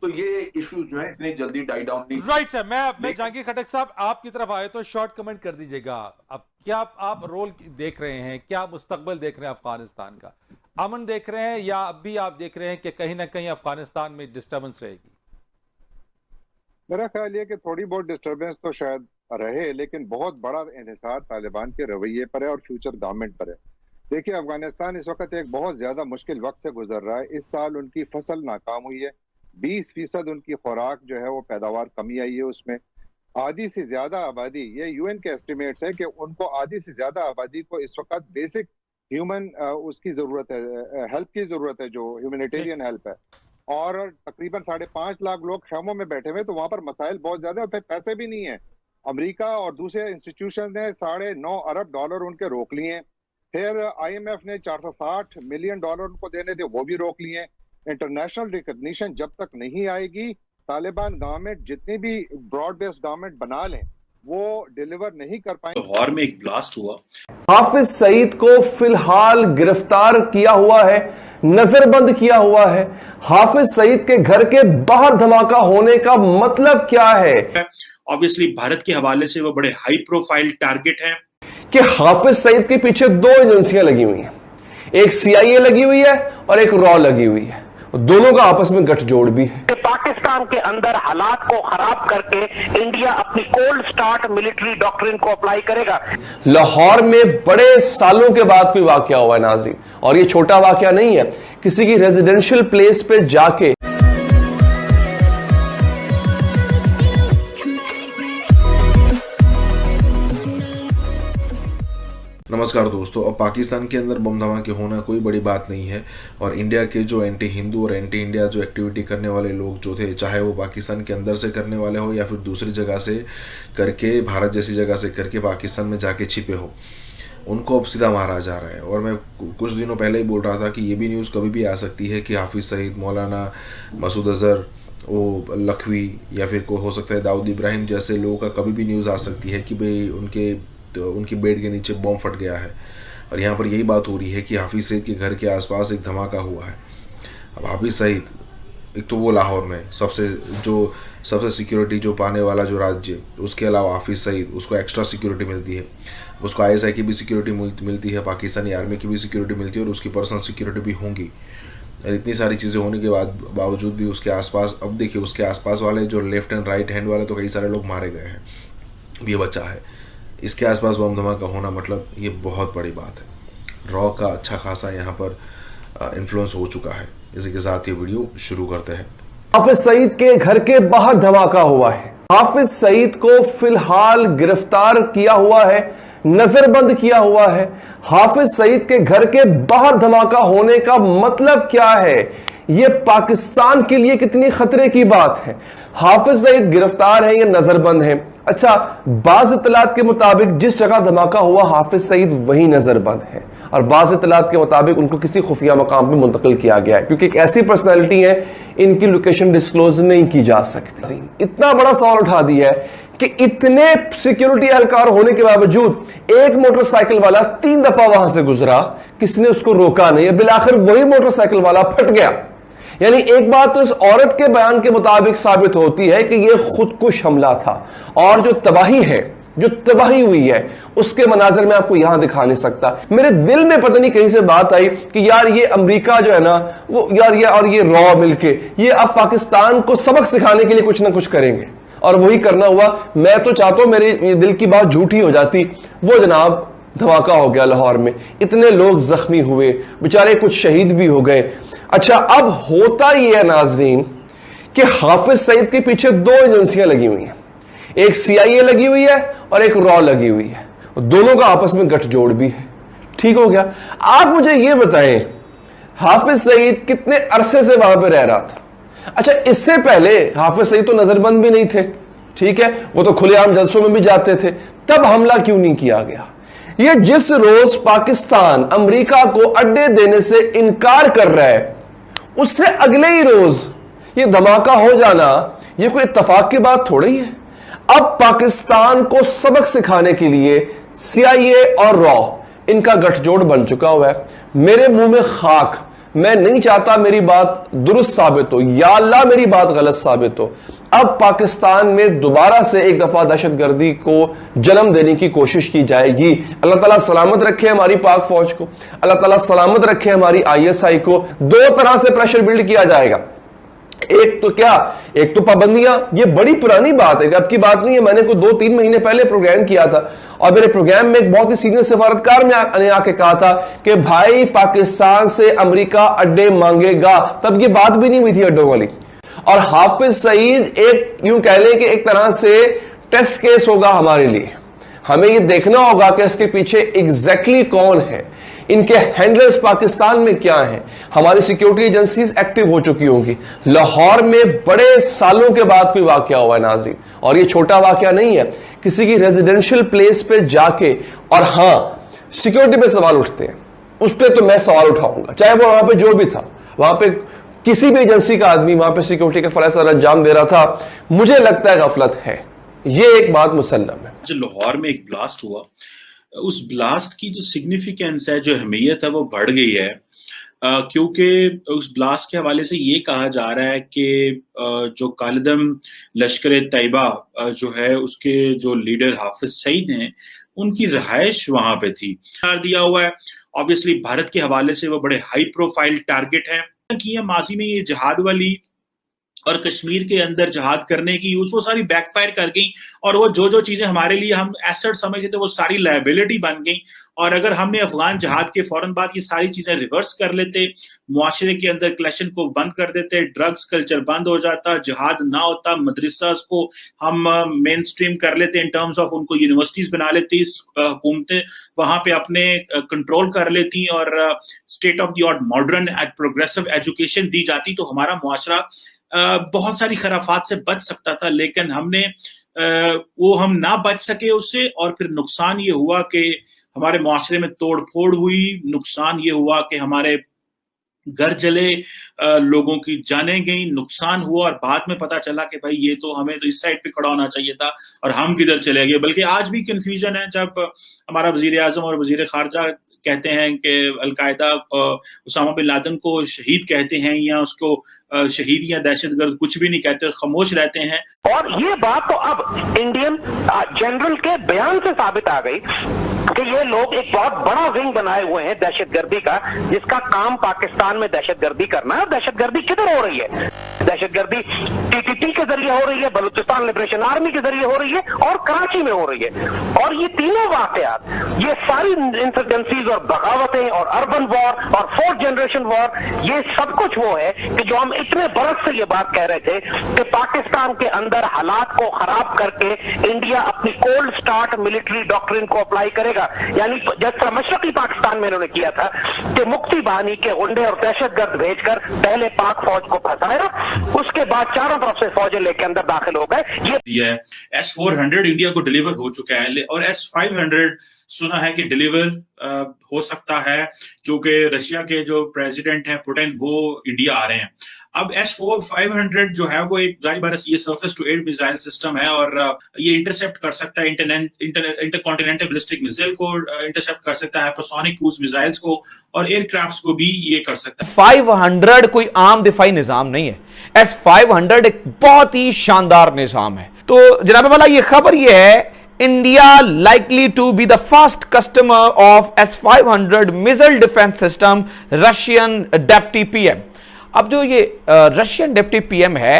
तो ये इशू जो है इतनी जल्दी डाई डाउन नहीं। राइट सर, मैं जहांगीर खटक साहब आपकी तरफ आए तो शॉर्ट कमेंट कर दीजिएगा। अब क्या आप रोल देख रहे हैं, क्या मुस्तकबिल देख रहे हैं अफगानिस्तान का? अमन देख रहे हैं या अब भी आप देख रहे हैं कि कहीं ना कहीं अफगानिस्तान में डिस्टर्बेंस रहेगी? मेरा ख्याल ये कि थोड़ी बहुत डिस्टर्बेंस तो शायद रहे, लेकिन बहुत बड़ा इन्हिसार तालिबान के रवैये पर है और फ्यूचर गवर्नमेंट पर है। देखिए, अफगानिस्तान इस वक्त एक बहुत ज्यादा मुश्किल वक्त से गुजर रहा है। इस साल उनकी फसल नाकाम हुई है, 20% उनकी खुराक जो है वो पैदावार कमी आई है, उसमें आधी से ज्यादा आबादी, ये यूएन के एस्टिमेट्स है कि उनको आधी से ज्यादा आबादी को इस वक्त बेसिक ह्यूमन उसकी जरूरत है, हेल्प की जरूरत है, जो ह्यूमैनिटेरियन हेल्प है, और तकरीबन 5.5 लाख लोग खेमों में बैठे हुए, तो वहां पर मसाइल बहुत ज्यादा है और फिर पैसे भी नहीं है। अमेरिका और दूसरे इंस्टीट्यूशन ने $9.5 अरब उनके रोक लिए हैं। फिर IMF ने $460 मिलियन उनको देने थे, वो भी रोक लिए। इंटरनेशनल रिकॉग्निशन जब तक नहीं आएगी, तालिबान गवर्नमेंट जितनी भी ब्रॉड बेस्ड गवर्नमेंट बना लें वो डिलीवर नहीं कर पाएंगे। लाहौर में एक ब्लास्ट हुआ, हाफिज सईद को फिलहाल गिरफ्तार किया हुआ है, नजरबंद किया हुआ है। हाफिज सईद के घर के बाहर धमाका होने का मतलब क्या है? ऑब्वियसली भारत के हवाले से वो बड़े हाई प्रोफाइल टारगेट हैं कि हाफिज सईद के पीछे 2 एजेंसियां लगी हुई हैं, एक CIA लगी हुई है और एक रॉ लगी हुई है, दोनों का आपस में गठजोड़ भी है। पाकिस्तान के अंदर हालात को खराब करके इंडिया अपनी कोल्ड स्टार्ट मिलिट्री डॉक्ट्रिन को अप्लाई करेगा। लाहौर में बड़े सालों के बाद कोई वाकया हुआ है नाजरीन, और ये छोटा वाकया नहीं है, किसी की रेजिडेंशियल प्लेस पे जाके नमस्कार दोस्तों, अब पाकिस्तान के अंदर बम धमाके होना कोई बड़ी बात नहीं है, और इंडिया के जो एंटी हिंदू और एंटी इंडिया जो एक्टिविटी करने वाले लोग जो थे, चाहे वो पाकिस्तान के अंदर से करने वाले हो या फिर दूसरी जगह से करके, भारत जैसी जगह से करके पाकिस्तान में जाके छिपे हो, उनको अब सीधा मारा जा रहा है। और मैं कुछ दिनों पहले ही बोल रहा था कि ये भी न्यूज़ कभी भी आ सकती है कि हाफिज़ सईद, मौलाना मसूद अजहर, वो लखवी या फिर को हो सकता है दाऊद इब्राहिम जैसे लोगों का कभी भी न्यूज़ आ सकती है कि भाई उनकी बेड के नीचे बम फट गया है। और यहाँ पर यही बात हो रही है कि हाफिज़ सईद के घर के आसपास एक धमाका हुआ है। अब हाफिज़ सईद, एक तो वो लाहौर में सबसे सिक्योरिटी जो पाने वाला जो राज्य, उसके अलावा हाफिज़ सईद, उसको एक्स्ट्रा सिक्योरिटी मिलती है, उसको ISI की भी सिक्योरिटी मिलती है, पाकिस्तानी आर्मी की भी सिक्योरिटी मिलती है, और उसकी पर्सनल सिक्योरिटी भी होंगी। इतनी सारी चीज़ें होने के बावजूद भी उसके आसपास, अब देखिए उसके आसपास वाले जो लेफ्ट एंड राइट हैंड वाले तो कई सारे लोग मारे गए हैं, ये बचा है। इसके आसपास बम धमाका होना मतलब ये बहुत बड़ी बात है। रॉ का अच्छा खासा यहाँ पर इन्फ्लुएंस हो चुका है। इसी के साथ ये वीडियो शुरू करते हैं। हाफिज सईद के घर के बाहर धमाका हुआ है। हाफिज सईद को फिलहाल गिरफ्तार किया हुआ है, नजरबंद किया हुआ है। हाफिज सईद के घर के बाहर धमाका होने का मतलब क्या है? ये पाकिस्तान के लिए कितनी खतरे की बात है? हाफिज सईद गिरफ्तार है या नजरबंद है? अच्छा, बाज़ इत्तलात के मुताबिक जिस जगह धमाका हुआ हाफिज सईद वही नजरबंद है। और बाज़ इत्तलात के मुताबिक उनको किसी खुफिया मकाम पे मुंतकिल किया गया है, क्योंकि एक ऐसी पर्सनैलिटी है इनकी लोकेशन डिस्क्लोज नहीं की जा सकती। इतना बड़ा सवाल उठा दिया है कि इतने सिक्योरिटी एहलकार होने के बावजूद एक मोटरसाइकिल वाला 3 दफा वहां से गुजरा, किसने उसको रोका नहीं, बिलाखिर वही मोटरसाइकिल वाला फट गया। यानी एक बात तो इस औरत के बयान के मुताबिक साबित होती है कि यह खुदकुश हमला था, और जो तबाही हुई है उसके मनाजर में आपको यहां दिखा नहीं सकता। मेरे दिल में पता नहीं कहीं से बात आई कि यार ये अमेरिका जो है ना वो यार ये और ये रॉ मिलके ये अब पाकिस्तान को सबक सिखाने के लिए कुछ ना कुछ करेंगे, और वही करना हुआ। मैं तो चाहता हूं मेरे दिल की बात झूठी हो जाती। वो जनाब धमाका हो गया लाहौर में, इतने लोग जख्मी हुए, बेचारे कुछ शहीद भी हो गए। अच्छा, अब होता यह है नाजरीन कि हाफिज सईद के पीछे 2 एजेंसियां लगी हुई हैं, एक CIA लगी हुई है और एक रॉ लगी हुई है, दोनों का आपस में गठजोड़ भी है। ठीक हो गया। आप मुझे यह बताएं हाफिज सईद कितने अरसे से वहां पर रह रहा था? अच्छा, इससे पहले हाफिज सईद तो नजरबंद भी नहीं थे, ठीक है, वो तो खुलेआम जलसों में भी जाते थे, तब हमला क्यों नहीं किया गया? ये जिस रोज पाकिस्तान अमेरिका को अड्डे देने से इनकार कर रहा है, उससे अगले ही रोज ये धमाका हो जाना ये कोई इत्तफाक की बात थोड़ी है। अब पाकिस्तान को सबक सिखाने के लिए CIA और रॉ इनका गठजोड़ बन चुका हुआ है। मेरे मुंह में खाक, मैं नहीं चाहता मेरी बात दुरुस्त साबित हो, या अल्लाह मेरी बात गलत साबित हो। अब पाकिस्तान में दोबारा से एक दफा दहशतगर्दी को जन्म देने की कोशिश की जाएगी। अल्लाह ताला सलामत रखे हमारी पाक फौज को, अल्लाह ताला सलामत रखे हमारी ISI को। 2 तरह से प्रेशर बिल्ड किया जाएगा। एक तो पाबंदियां, ये बड़ी पुरानी बात है, अब की बात नहीं है। मैंने को 2-3 महीने पहले प्रोग्राम किया था, और मेरे प्रोग्राम में एक बहुत ही सीनियर सफारतकार ने आके कहा था कि भाई पाकिस्तान से अमेरिका अड्डे मांगेगा, तब ये बात भी नहीं हुई थी अड्डों वाली। और हाफिज सईद एक यूं कह लें कि एक तरह से टेस्ट केस होगा हमारे लिए। हमें ये देखना होगा कि इसके पीछे एग्जैक्टली कौन है, इनके हैंडलर्स पाकिस्तान में क्या हैं। हमारी सिक्योरिटी एजेंसीज एक्टिव हो चुकी होंगी। लाहौर में बड़े सालों के बाद कोई वाकया हुआ है नाजरीन, और ये छोटा वाकया नहीं है। किसी की रेजिडेंशियल प्लेस पे जाके, और हाँ सिक्योरिटी पे सवाल उठते हैं, उस पर तो मैं सवाल उठाऊंगा, चाहे वो वहां पे जो भी था, वहां पे किसी भी एजेंसी का आदमी वहां पे सिक्योरिटी का फराज अंजाम दे रहा था। मुझे लगता है गफलत है, ये एक बात मुसल्लम है। जो लाहौर में एक ब्लास्ट हुआ, उस ब्लास्ट की जो सिग्निफिकेंस है, जो अहमियत है, वो बढ़ गई है, क्योंकि उस ब्लास्ट के हवाले से ये कहा जा रहा है कि जो कालिदम लश्कर तैयबा जो है उसके जो लीडर हाफिज सईद हैं, उनकी रहायश वहां पे थी। दिया हुआ है, ऑब्वियसली भारत के हवाले से वो बड़े हाई प्रोफाइल टारगेट है कि माजी में ये जिहाद वाली और कश्मीर के अंदर जहाद करने की वो सारी बैकफायर कर गई, और वो जो चीजें हमारे लिए हम एसेट समझते थे वो सारी लायबिलिटी बन गई। और अगर हमने अफगान जहाद के फौरन बाद ये सारी चीजें रिवर्स कर लेते, मुआशरे के अंदर कलेक्शन को बंद कर देते, ड्रग्स कल्चर बंद हो जाता, जहाद ना होता, मदरसास को हम मेन स्ट्रीम कर लेते इन टर्म्स ऑफ उनको यूनिवर्सिटीज बना लेती, हुकूमतें वहां पे अपने कंट्रोल कर लेती और state of the art modern progressive education दी जाती, तो हमारा मुआशरा बहुत सारी खराफात से बच सकता था। लेकिन हमने वो हम ना बच सके उससे, और फिर नुकसान ये हुआ कि हमारे मुआशरे में तोड़ फोड़ हुई, नुकसान ये हुआ कि हमारे घर जले, लोगों की जानें गई, नुकसान हुआ, और बाद में पता चला कि भाई ये तो हमें तो इस साइड पे खड़ा होना चाहिए था और हम किधर चले गए। बल्कि आज भी कंफ्यूजन है जब हमारा वजीर आजम और वजीर खारजा कहते हैं कि अलकायदा उसामा बिन लादेन को शहीद कहते हैं, या उसको शहीद या दहशतगर्द कुछ भी नहीं कहते, खामोश रहते हैं। और ये बात तो अब इंडियन जनरल के बयान से साबित आ गई कि ये लोग एक बहुत बड़ा विंग बनाए हुए हैं दहशतगर्दी का, जिसका काम पाकिस्तान में दहशतगर्दी करना है। दहशतगर्दी किधर हो रही है? दहशतगर्दी TTP के जरिए हो रही है, बलूचिस्तान लिबरेशन आर्मी के जरिए हो रही है, और कराची में हो रही है। और ये तीनों वाकयात, ये सारी इंसर्जेंसीज और बगावतें और अर्बन वॉर और 4th जनरेशन वॉर, ये सब कुछ वो है कि जो हम इतने बरस से ये बात कह रहे थे कि पाकिस्तान के अंदर हालात को खराब करके इंडिया अपनी कोल्ड स्टार्ट मिलिट्री डॉक्ट्रिन को अप्लाई करेगा। यानी जैसा मशरकी पाकिस्तान में इन्होंने किया था कि मुक्ति बानी के गुंडे और दहशतगर्द भेजकर पहले पाक फौज को फंसाया, उसके बाद चारों तरफ से फौजें लेके अंदर दाखिल हो गए। ये S-400 इंडिया को डिलीवर हो चुका है, और S-500 सुना है कि डिलीवर हो सकता है, क्योंकि रशिया के जो प्रेसिडेंट हैं पुतिन वो इंडिया आ रहे हैं। अब S-500 जो है वो एक जारी बात ये surface to air missile system है और ये इंटरसेप्ट कर सकता है इंटरकॉन्टिनेंटल बैलिस्टिक मिसाइल को इंटरसेप्ट कर सकता है, हाइपरसोनिक क्रूज मिसाइल्स को और एयरक्राफ्ट्स को भी ये कर सकता है। 500 कोई आम दिफाई निजाम नहीं है, S-500 एक बहुत ही शानदार निजाम है। तो जनाब वाला ये खबर ये है, India likely to be the first customer of S-500 missile defence system Russian deputy PM. अब जो ये रशियन डिप्टी पीएम है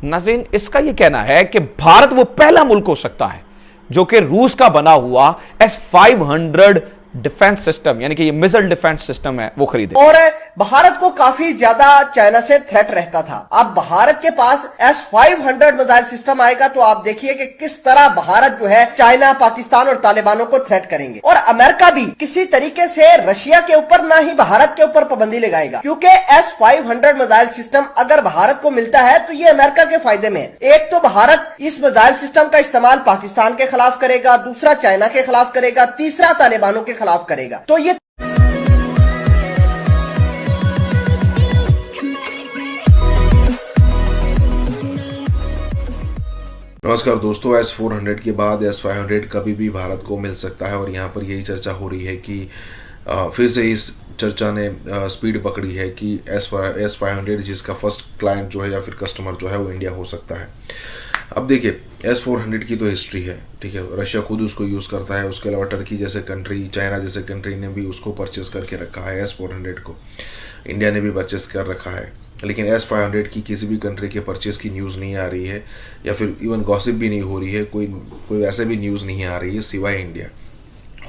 नाज़रीन, इसका ये कहना है कि भारत वो पहला मुल्क हो सकता है जो कि रूस का बना हुआ S-500 डिफेंस सिस्टम यानी कि ये मिसाइल डिफेंस सिस्टम है वो खरीदे। और भारत को काफी ज्यादा चाइना से थ्रेट रहता था। अब भारत के पास S-500 मिसाइल सिस्टम आएगा तो आप देखिए कि किस तरह भारत जो है चाइना, पाकिस्तान और तालिबानों को थ्रेट करेंगे। और अमेरिका भी किसी तरीके से रशिया के ऊपर ना ही भारत के ऊपर पाबंदी लगाएगा, क्योंकि S-500 मिसाइल सिस्टम अगर भारत को मिलता है तो ये अमेरिका के फायदे में है। एक तो भारत इस मिसाइल सिस्टम का इस्तेमाल पाकिस्तान के खिलाफ करेगा, दूसरा चाइना के खिलाफ करेगा, तीसरा तालिबानों के खिलाफ करेगा। तो ये नमस्कार दोस्तों, S-400 के बाद S-500 कभी भी भारत को मिल सकता है और यहाँ पर यही चर्चा हो रही है कि फिर से इस चर्चा ने स्पीड पकड़ी है कि S-500 जिसका फर्स्ट क्लाइंट जो है या फिर कस्टमर जो है वो इंडिया हो सकता है। अब देखिए, S-400 की तो हिस्ट्री है, ठीक है, रशिया खुद उसको यूज़ करता है, उसके अलावा टर्की जैसे कंट्री, चाइना जैसे कंट्री ने भी उसको परचेस करके रखा है। S-400 को इंडिया ने भी परचेस कर रखा है, लेकिन S-500 की किसी भी कंट्री के परचेस की न्यूज़ नहीं आ रही है या फिर इवन गॉसिप भी नहीं हो रही है, कोई वैसे भी न्यूज़ नहीं आ रही है सिवाय इंडिया।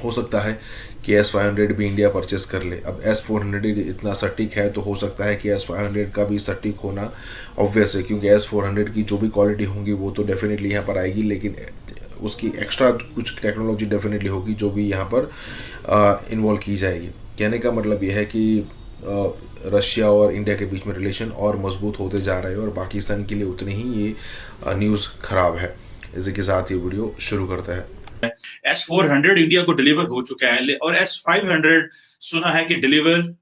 हो सकता है कि S-500 भी इंडिया परचेस कर ले। अब S-400 इतना सटीक है तो हो सकता है कि S-500 का भी सटीक होना ऑब्वियस है, क्योंकि S-400 की जो भी क्वालिटी होंगी वो तो डेफिनेटली यहाँ पर आएगी, लेकिन उसकी एक्स्ट्रा कुछ टेक्नोलॉजी डेफिनेटली होगी जो भी यहाँ पर इन्वॉल्व की जाएगी। कहने का मतलब यह है कि रशिया और इंडिया के बीच में रिलेशन और मजबूत होते जा रहे हैं और पाकिस्तान के लिए उतनी ही ये न्यूज़ खराब है। इसी के साथ ये वीडियो शुरू करता है। S-400 इंडिया को डिलीवर हो चुका है और S-500 सुना है कि डिलीवर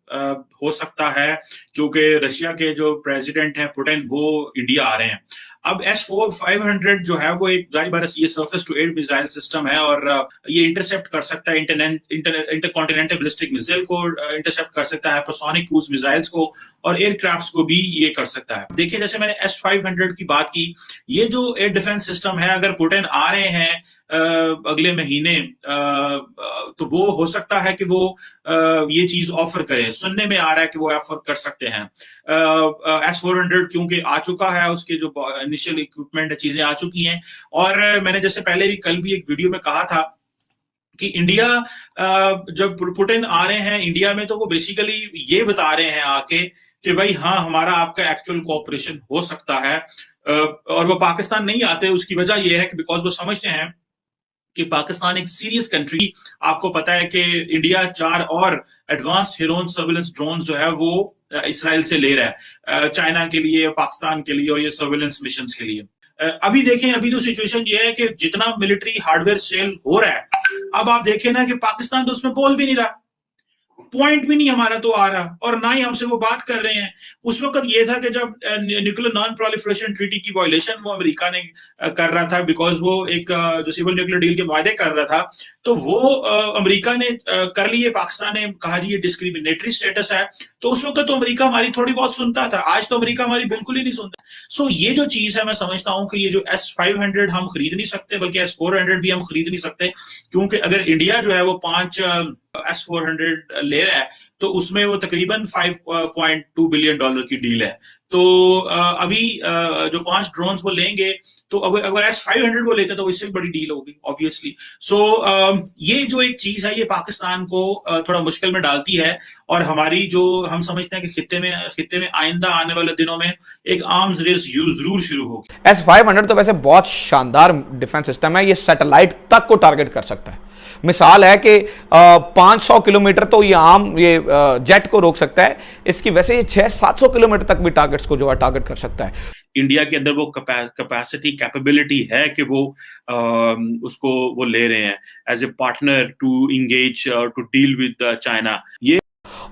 हो सकता है, क्योंकि रशिया के जो प्रेसिडेंट हैं पुतिन वो इंडिया आ रहे हैं। अब S-500 जो है वो एक जारी बात ये surface to air missile system है और ये इंटरसेप्ट कर सकता है इंटरकॉन्टिनेंटल बैलिस्टिक मिसाइल को इंटरसेप्ट कर सकता है, हाइपरसोनिक क्रूज मिसाइल्स को और एयरक्राफ्ट्स को भी ये कर सकता है। देखिए, जैसे मैंने S-500 की बात की, ये जो एयर डिफेंस सिस्टम है, अगर पुतिन आ रहे हैं अगले महीने तो वो हो सकता है कि वो ये चीज ऑफर करें। सुनने में आ रहा है कि वो ऑफर कर सकते हैं। S-400 क्योंकि आ चुका है, उसके जो इनिशियल इक्विपमेंट चीजें आ चुकी हैं और मैंने जैसे पहले भी कल भी एक वीडियो में कहा था कि इंडिया जब पुतिन आ रहे हैं इंडिया में तो वो बेसिकली ये बता रहे हैं आके कि भाई हाँ, हमारा आपका एक्चुअल कोऑपरेशन हो सकता है। और वो पाकिस्तान नहीं आते, उसकी वजह ये है कि बिकॉज वो समझते हैं कि पाकिस्तान एक सीरियस कंट्री। आपको पता है कि इंडिया 4 और एडवांस्ड हेरोन सर्विलेंस ड्रोन जो है वो इसराइल से ले रहा है, चाइना के लिए, पाकिस्तान के लिए और ये सर्विलेंस मिशन के लिए। अभी देखें, अभी तो सिचुएशन ये है कि जितना मिलिट्री हार्डवेयर सेल हो रहा है, अब आप देखें ना कि पाकिस्तान तो उसमें बोल भी नहीं रहा, पॉइंट भी नहीं हमारा तो आ रहा और ना ही हमसे वो बात कर रहे हैं। उस वक्त ये था कि जब न्यूक्लियर नॉन प्रोलिफरेशन ट्रीटी की वायलेशन वो अमेरिका ने कर रहा था, बिकॉज वो एक जो सिविल न्यूक्लियर डील के वायदे कर रहा था, तो वो अमेरिका ने कर लिए, पाकिस्तान ने कहा जी ये डिस्क्रिमिनेटरी स्टेटस है। तो उस वक्त तो अमेरिका हमारी थोड़ी बहुत सुनता था, आज तो अमेरिका हमारी बिल्कुल ही नहीं सुनता। सो ये जो चीज है, मैं समझता हूं कि ये जो S-500 हम खरीद नहीं सकते, बल्कि S-400 भी हम खरीद नहीं सकते, क्योंकि अगर इंडिया जो है वो 5 S-400 ले रहा है तो उसमें वो तकरीबन $5.2 बिलियन की डील है। तो अभी जो 5 ड्रोन्स वो लेंगे, तो अगर S-500 वो लेते तो इससे बड़ी डील होगी ऑब्वियसली। सो ये जो एक चीज है ये पाकिस्तान को थोड़ा मुश्किल में डालती है और हमारी जो हम समझते हैं कि खित्ते में आइंदा आने वाले दिनों में एक आर्म्स रेस जरूर शुरू होगी। S-500 तो वैसे बहुत शानदार डिफेंस सिस्टम है, ये सैटेलाइट तक को टारगेट कर सकता है। मिसाल है कि 500 किलोमीटर तो ये आम ये जेट को रोक सकता है, इसकी वैसे ये 600-700 किलोमीटर तक भी टारगेट्स को जो है टारगेट कर सकता है। इंडिया के अंदर वो कैपेसिटी कैपेबिलिटी है कि वो उसको वो ले रहे हैं as a partner to engage to deal with China. ये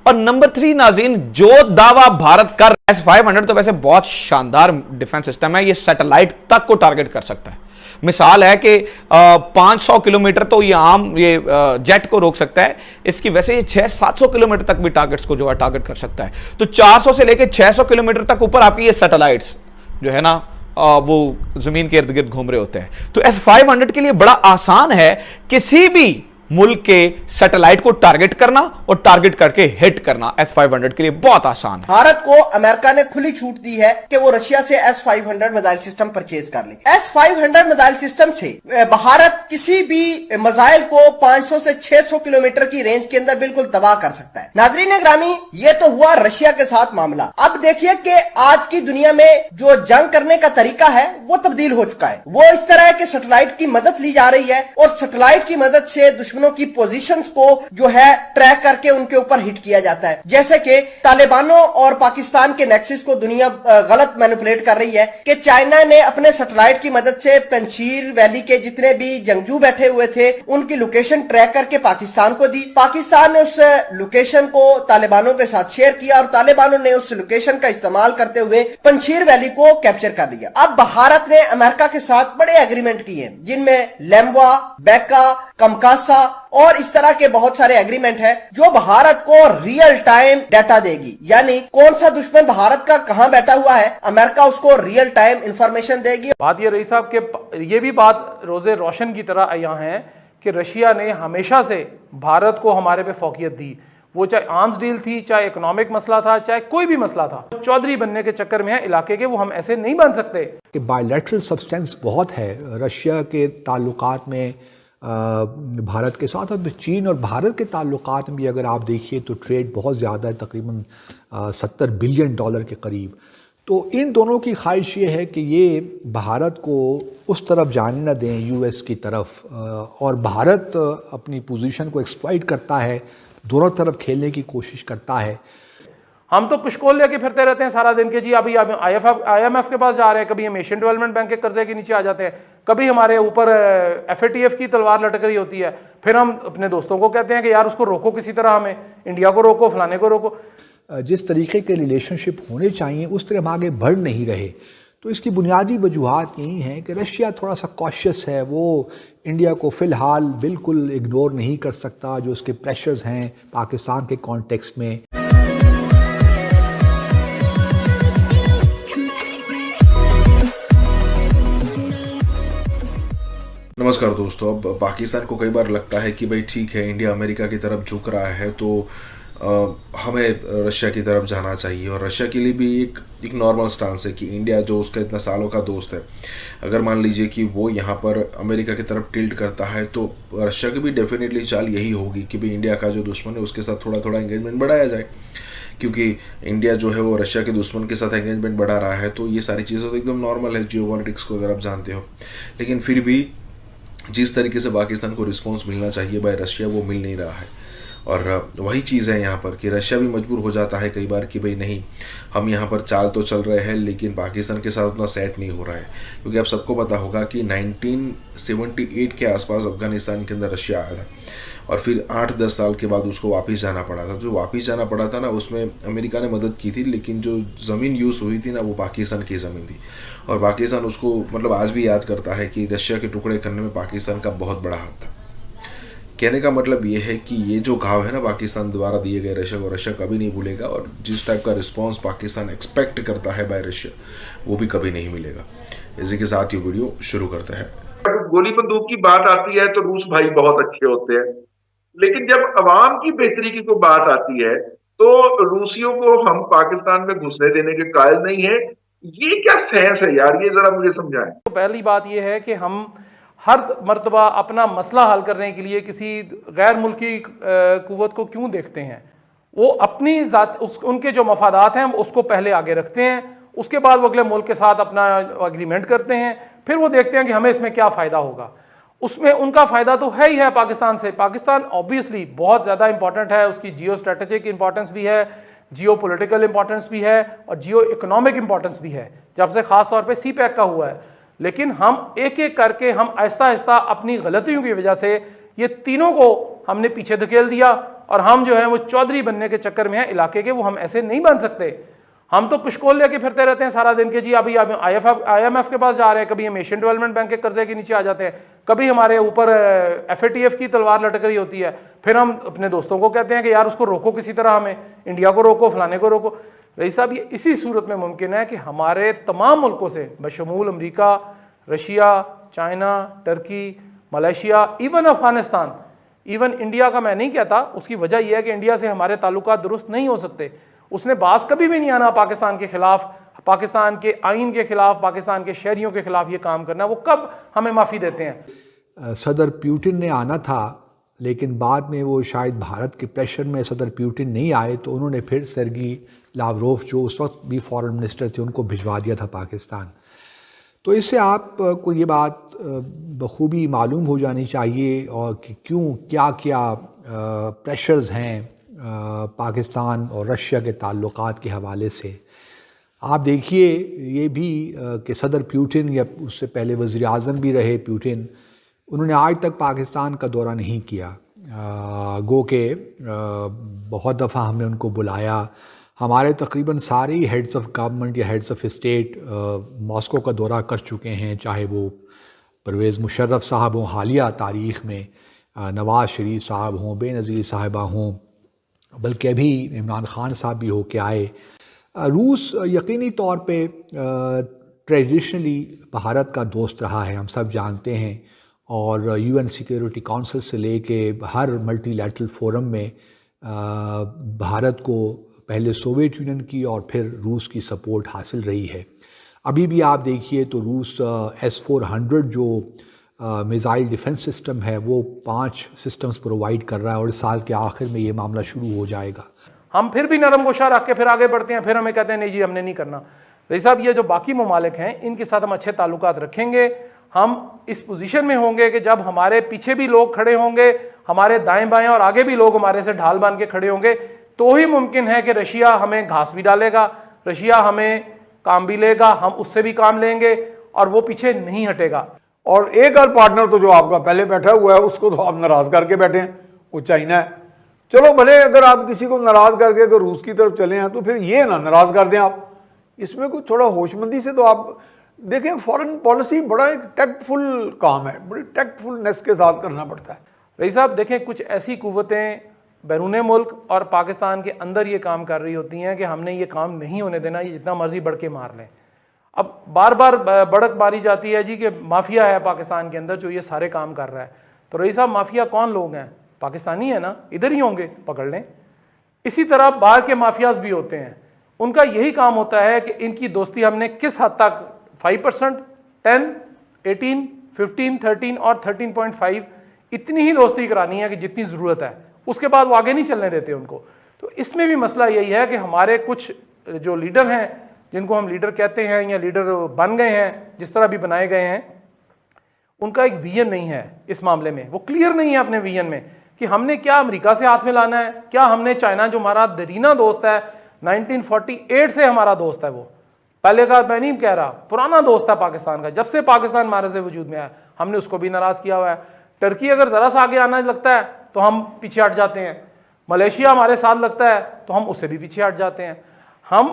और नंबर 3 नाज़रीन, जो दावा भारत कर S-500 तो वैसे बहुत शानदार डिफेंस सिस्टम है, ये सैटेलाइट तक को टारगेट कर सकता है। मिसाल है कि 500 किलोमीटर तो ये आम ये जेट को रोक सकता है, इसकी वैसे ये 600-700 किलोमीटर तक भी टारगेट्स को जो है टारगेट कर सकता है। तो 400 से लेकर 600 किलोमीटर तक ऊपर आपकी ये सैटेलाइट्स जो है ना वो जमीन के इर्द गिर्द घूम रहे होते हैं। तो S-500 के लिए बड़ा आसान है किसी भी मुल्क के सैटेलाइट को टारगेट करना और टारगेट करके हिट करना। S-500 के लिए बहुत आसान है। भारत को अमेरिका ने खुली छूट दी है कि वो रशिया से S-500 मिसाइल सिस्टम परचेज कर ले। S-500 मिसाइल सिस्टम से भारत किसी भी मिसाइल को 500 से 600 किलोमीटर की रेंज के अंदर बिल्कुल तबाह कर सकता है। नाजरीन ग्रामी, ये तो हुआ रशिया के साथ मामला। अब देखिए कि आज की दुनिया में जो जंग करने का तरीका है वो तब्दील हो चुका है। वो इस तरह के सैटेलाइट की मदद ली जा रही है और सैटेलाइट की मदद से दुश्मनों की पोजीशंस को जो है ट्रैक करके उनके ऊपर हिट किया जाता है। जैसे कि तालिबानों और पाकिस्तान के नेक्सस को दुनिया गलत मैनिपुलेट कर रही है कि चाइना ने अपने सैटेलाइट की मदद से पंजशीर वैली के जितने भी जंगजू बैठे हुए थे उनकी लोकेशन ट्रैक करके पाकिस्तान को दी। पाकिस्तान ने उस लोकेशन को तालिबानों के साथ शेयर किया और तालिबानों ने उस लोकेशन का इस्तेमाल करते हुए पंजशीर वैली को कैप्चर कर लिया। अब भारत ने अमेरिका के साथ बड़े एग्रीमेंट किए जिनमें लेम्बा, बेका, कमकासा और इस तरह के बहुत सारे एग्रीमेंट हैं जो भारत को रियल टाइम डाटा देगी। यानी कौन सा दुश्मन भारत का कहां बैठा हुआ है, अमेरिका उसको रियल टाइम इंफॉर्मेशन देगी। बात ये रही साहब के ये भी बात रोजे रोशन की तरह यहाँ है कि रशिया ने हमेशा से भारत को हमारे पे फौकियत दी, वो चाहे आर्म्स डील थी, चाहे इकोनॉमिक मसला था, चाहे कोई भी मसला था। चौधरी बनने के चक्कर में है इलाके के, वो हम ऐसे नहीं बन सकते। कि बायलैटरल सब्सटेंस बहुत है रशिया के ताल्लुकात में भारत के साथ, और चीन और भारत के ताल्लुकात में भी अगर आप देखिए तो ट्रेड बहुत ज़्यादा है, तकरीबन $70 बिलियन के करीब। तो इन दोनों की ख्वाहिश ये है कि ये भारत को उस तरफ जाने न दें, यूएस की तरफ, और भारत अपनी पोजीशन को एक्सप्लॉइट करता है, दोनों तरफ खेलने की कोशिश करता है। हम तो कुशकोल लेके फिरते रहते हैं सारा दिन के जी, अभी IMF के पास जा रहे हैं, कभी हम एशियन डेवलपमेंट बैंक के कर्जे के नीचे आ जाते हैं, कभी हमारे ऊपर FATF की तलवार लटक रही होती है, फिर हम अपने दोस्तों को कहते हैं कि यार उसको रोको किसी तरह, हमें इंडिया को रोको, फलाने को रोको। जिस तरीके के रिलेशनशिप होने चाहिए उस तरह हम आगे बढ़ नहीं रहे। तो इसकी बुनियादी वजूहात यही हैं कि रशिया थोड़ा सा कॉशियस है, वो इंडिया को फ़िलहाल बिल्कुल इग्नोर नहीं कर सकता जो उसके प्रेशर्स हैं पाकिस्तान के कॉन्टेक्स्ट में। नमस्कार दोस्तों, अब पाकिस्तान को कई बार लगता है कि भाई ठीक है इंडिया अमेरिका की तरफ झुक रहा है तो हमें रशिया की तरफ जाना चाहिए, और रशिया के लिए भी एक नॉर्मल स्टांस है कि इंडिया जो उसका इतना सालों का दोस्त है, अगर मान लीजिए कि वो यहाँ पर अमेरिका की तरफ टिल्ट करता है तो रशिया की भी डेफिनेटली चाल यही होगी कि भाई इंडिया का जो दुश्मन है उसके साथ थोड़ा थोड़ा एंगेजमेंट बढ़ाया जाए, क्योंकि इंडिया जो है वो रशिया के दुश्मन के साथ एंगेजमेंट बढ़ा रहा है। तो ये सारी चीज़ें तो एकदम नॉर्मल है जियोपॉलिटिक्स को अगर आप जानते हो, लेकिन फिर भी जिस तरीके से पाकिस्तान को रिस्पॉन्स मिलना चाहिए बाय रशिया वो मिल नहीं रहा है। और वही चीज़ है यहाँ पर कि रशिया भी मजबूर हो जाता है कई बार कि भाई नहीं, हम यहाँ पर चाल तो चल रहे हैं लेकिन पाकिस्तान के साथ उतना सेट नहीं हो रहा है, क्योंकि आप सबको पता होगा कि 1978 के आसपास अफगानिस्तान के अंदर रशिया आया था और फिर 8-10 साल के बाद उसको वापस जाना पड़ा था। जो वापस जाना पड़ा था ना, उसमें अमेरिका ने मदद की थी, लेकिन जो ज़मीन यूज़ हुई थी ना वो पाकिस्तान की ज़मीन थी, और पाकिस्तान उसको मतलब आज भी याद करता है कि रशिया के टुकड़े करने में पाकिस्तान का बहुत बड़ा हाथ था। कहने का मतलब ये है कि ये जो घाव है ना पाकिस्तान द्वारा दिए गए रशिया को, रशिया कभी नहीं भूलेगा, और जिस टाइप का रिस्पॉन्स पाकिस्तान एक्सपेक्ट करता है बाय रशिया वो भी कभी नहीं मिलेगा। इसी के साथ ये वीडियो शुरू करते हैं। गोली बंदूक की बात आती है तो रूस भाई बहुत अच्छे होते हैं, लेकिन जब अवाम की बेहतरी की कोई बात आती है तो रूसियों को हम पाकिस्तान में घुसने देने के कायल नहीं है। ये क्या सेंस है यार, ये जरा मुझे समझाएं। तो पहली बात ये है कि हम हर मर्तबा अपना मसला हल करने के लिए किसी गैर मुल्की कुव्वत को क्यों देखते हैं। वो अपनी उनके जो मफादात हैं उसको पहले आगे रखते हैं, उसके बाद वो अगले मुल्क के साथ अपना एग्रीमेंट करते हैं, फिर वो देखते हैं कि हमें इसमें क्या फ़ायदा होगा। उसमें उनका फायदा तो है ही है पाकिस्तान से। पाकिस्तान ऑब्वियसली बहुत ज़्यादा इंपॉर्टेंट है, उसकी जियो स्ट्रेटेजिक इंपॉर्टेंस भी है, जियो पॉलिटिकल इंपॉर्टेंस भी है और जियो इकोनॉमिक इंपॉर्टेंस भी है, जब से खास तौर पे CPEC का हुआ है। लेकिन हम एक एक करके हम आहिस्ता आहिस्ता अपनी गलतियों की वजह से ये तीनों को हमने पीछे धकेल दिया और हम जो है वो चौधरी बनने के चक्कर में है इलाके के, वो हम ऐसे नहीं बन सकते। हम तो कुशकोल लेके फिरते रहते हैं सारा दिन के जी, अभी IMF के पास जा रहे हैं, कभी हम एशियन डेवलपमेंट बैंक के कर्जे के नीचे आ जाते हैं, कभी हमारे ऊपर FATF की तलवार लटक रही होती है, फिर हम अपने दोस्तों को कहते हैं कि यार उसको रोको किसी तरह, हमें इंडिया को रोको, फलाने को रोको। रईस साहब, ये इसी सूरत में मुमकिन है कि हमारे तमाम मुल्कों से बशमूल America, Russia, China, Turkey, Malaysia, even Afghanistan, even India का मैं नहीं कहता, उसकी वजह यह है कि इंडिया से हमारे ताल्लुकात दुरुस्त नहीं हो सकते। उसने बास कभी भी नहीं आना पाकिस्तान के खिलाफ, पाकिस्तान के आइन के खिलाफ, पाकिस्तान के शहरियों के खिलाफ ये काम करना, वो कब हमें माफ़ी देते हैं? सदर पुतिन ने आना था, लेकिन बाद में वो शायद भारत के प्रेशर में सदर पुतिन नहीं आए, तो उन्होंने फिर सर्गी लावरोव जो उस वक्त भी फॉरेन मिनिस्टर थे उनको भिजवा दिया था पाकिस्तान। तो इससे आपको ये बात बखूबी मालूम हो जानी चाहिए और कि क्यों क्या क्या प्रेशर्स हैं पाकिस्तान और रशिया के ताल्लुकात के हवाले से। आप देखिए ये भी कि सदर पुतिन या उससे पहले वज़ीर आज़म भी रहे पुतिन, उन्होंने आज तक पाकिस्तान का दौरा नहीं किया। गो के बहुत दफ़ा हमने उनको बुलाया, हमारे तकरीबन सारे हेड्स ऑफ गवर्नमेंट या हेड्स ऑफ स्टेट मॉस्को का दौरा कर चुके हैं, चाहे वो परवेज़ मुशर्रफ साहब हों हालिया तारीख़ में, नवाज़ शरीफ साहब हों, बेनज़ीर साहिबा हों, बल्कि अभी इमरान ख़ान साहब भी होके आए। रूस यकीनी तौर पे ट्रेडिशनली भारत का दोस्त रहा है, हम सब जानते हैं, और UN सिक्योरिटी काउंसिल से लेके हर मल्टीलैटरल फोरम में भारत को पहले सोवियत यूनियन की और फिर रूस की सपोर्ट हासिल रही है। अभी भी आप देखिए तो रूस S-400 जो मिसाइल डिफेंस सिस्टम है वो 5 सिस्टम्स प्रोवाइड कर रहा है और इस साल के आखिर में ये मामला शुरू हो जाएगा। हम फिर भी नरम गोशा रख के फिर आगे बढ़ते हैं, फिर हमें कहते हैं नहीं जी हमने नहीं करना। रईस साहब, ये जो बाकी ममालिक हैं इनके साथ हम अच्छे ताल्लुकात रखेंगे, हम इस पोजीशन में होंगे कि जब हमारे पीछे भी लोग खड़े होंगे, हमारे दाएं बाएं और आगे भी लोग हमारे से ढाल बांध के खड़े होंगे, तो ही मुमकिन है कि रशिया हमें घास भी डालेगा, रशिया हमें काम भी लेगा, हम उससे भी काम लेंगे और वो पीछे नहीं हटेगा। और एक और पार्टनर तो जो आपका पहले बैठा हुआ है उसको तो आप नाराज करके बैठे हैं, वो चाइना है। चलो भले अगर आप किसी को नाराज करके अगर रूस की तरफ चले हैं तो फिर ये ना नाराज कर दें आप, इसमें कुछ थोड़ा होशमंदी से तो आप देखें। फॉरेन पॉलिसी बड़ा एक टैक्टफुल काम है, बड़ी टैक्टफुलनेस के साथ करना पड़ता है। रईस साहब देखें, कुछ ऐसी कुव्वतें बैरून मुल्क और पाकिस्तान के अंदर ये काम कर रही होती हैं कि हमने ये काम नहीं होने देना, ये जितना मर्जी बढ़ के मार लें। अब बार बार बढ़क मारी जाती है जी कि माफिया है पाकिस्तान के अंदर जो ये सारे काम कर रहा है। तो रईस साहब, माफिया कौन लोग हैं? पाकिस्तानी है ना, इधर ही होंगे, पकड़ लें। इसी तरह बाहर के माफियाज भी होते हैं, उनका यही काम होता है कि इनकी दोस्ती हमने किस हद तक 5%, 10, 18, 15, 13 और 13.5 इतनी ही दोस्ती करानी है कि जितनी ज़रूरत है, उसके बाद वो आगे नहीं चलने देते उनको। तो इसमें भी मसला यही है कि हमारे कुछ जो लीडर हैं, जिनको हम लीडर कहते हैं या लीडर बन गए हैं, जिस तरह भी बनाए गए हैं, उनका एक विजन नहीं है इस मामले में। वो क्लियर नहीं है अपने विजन में कि हमने क्या अमेरिका से हाथ मिलाना है, क्या हमने चाइना जो हमारा दरीना दोस्त है, 1948 से हमारा दोस्त है, वो पहले का मैं नहीं कह रहा, पुराना दोस्त है पाकिस्तान का, जब से पाकिस्तान हमारे से वजूद में आया हमने उसको भी नाराज़ किया हुआ है। टर्की अगर ज़रा सा आगे आना लगता है तो हम पीछे हट जाते हैं, मलेशिया हमारे साथ लगता है तो हम उससे भी पीछे हट जाते हैं। हम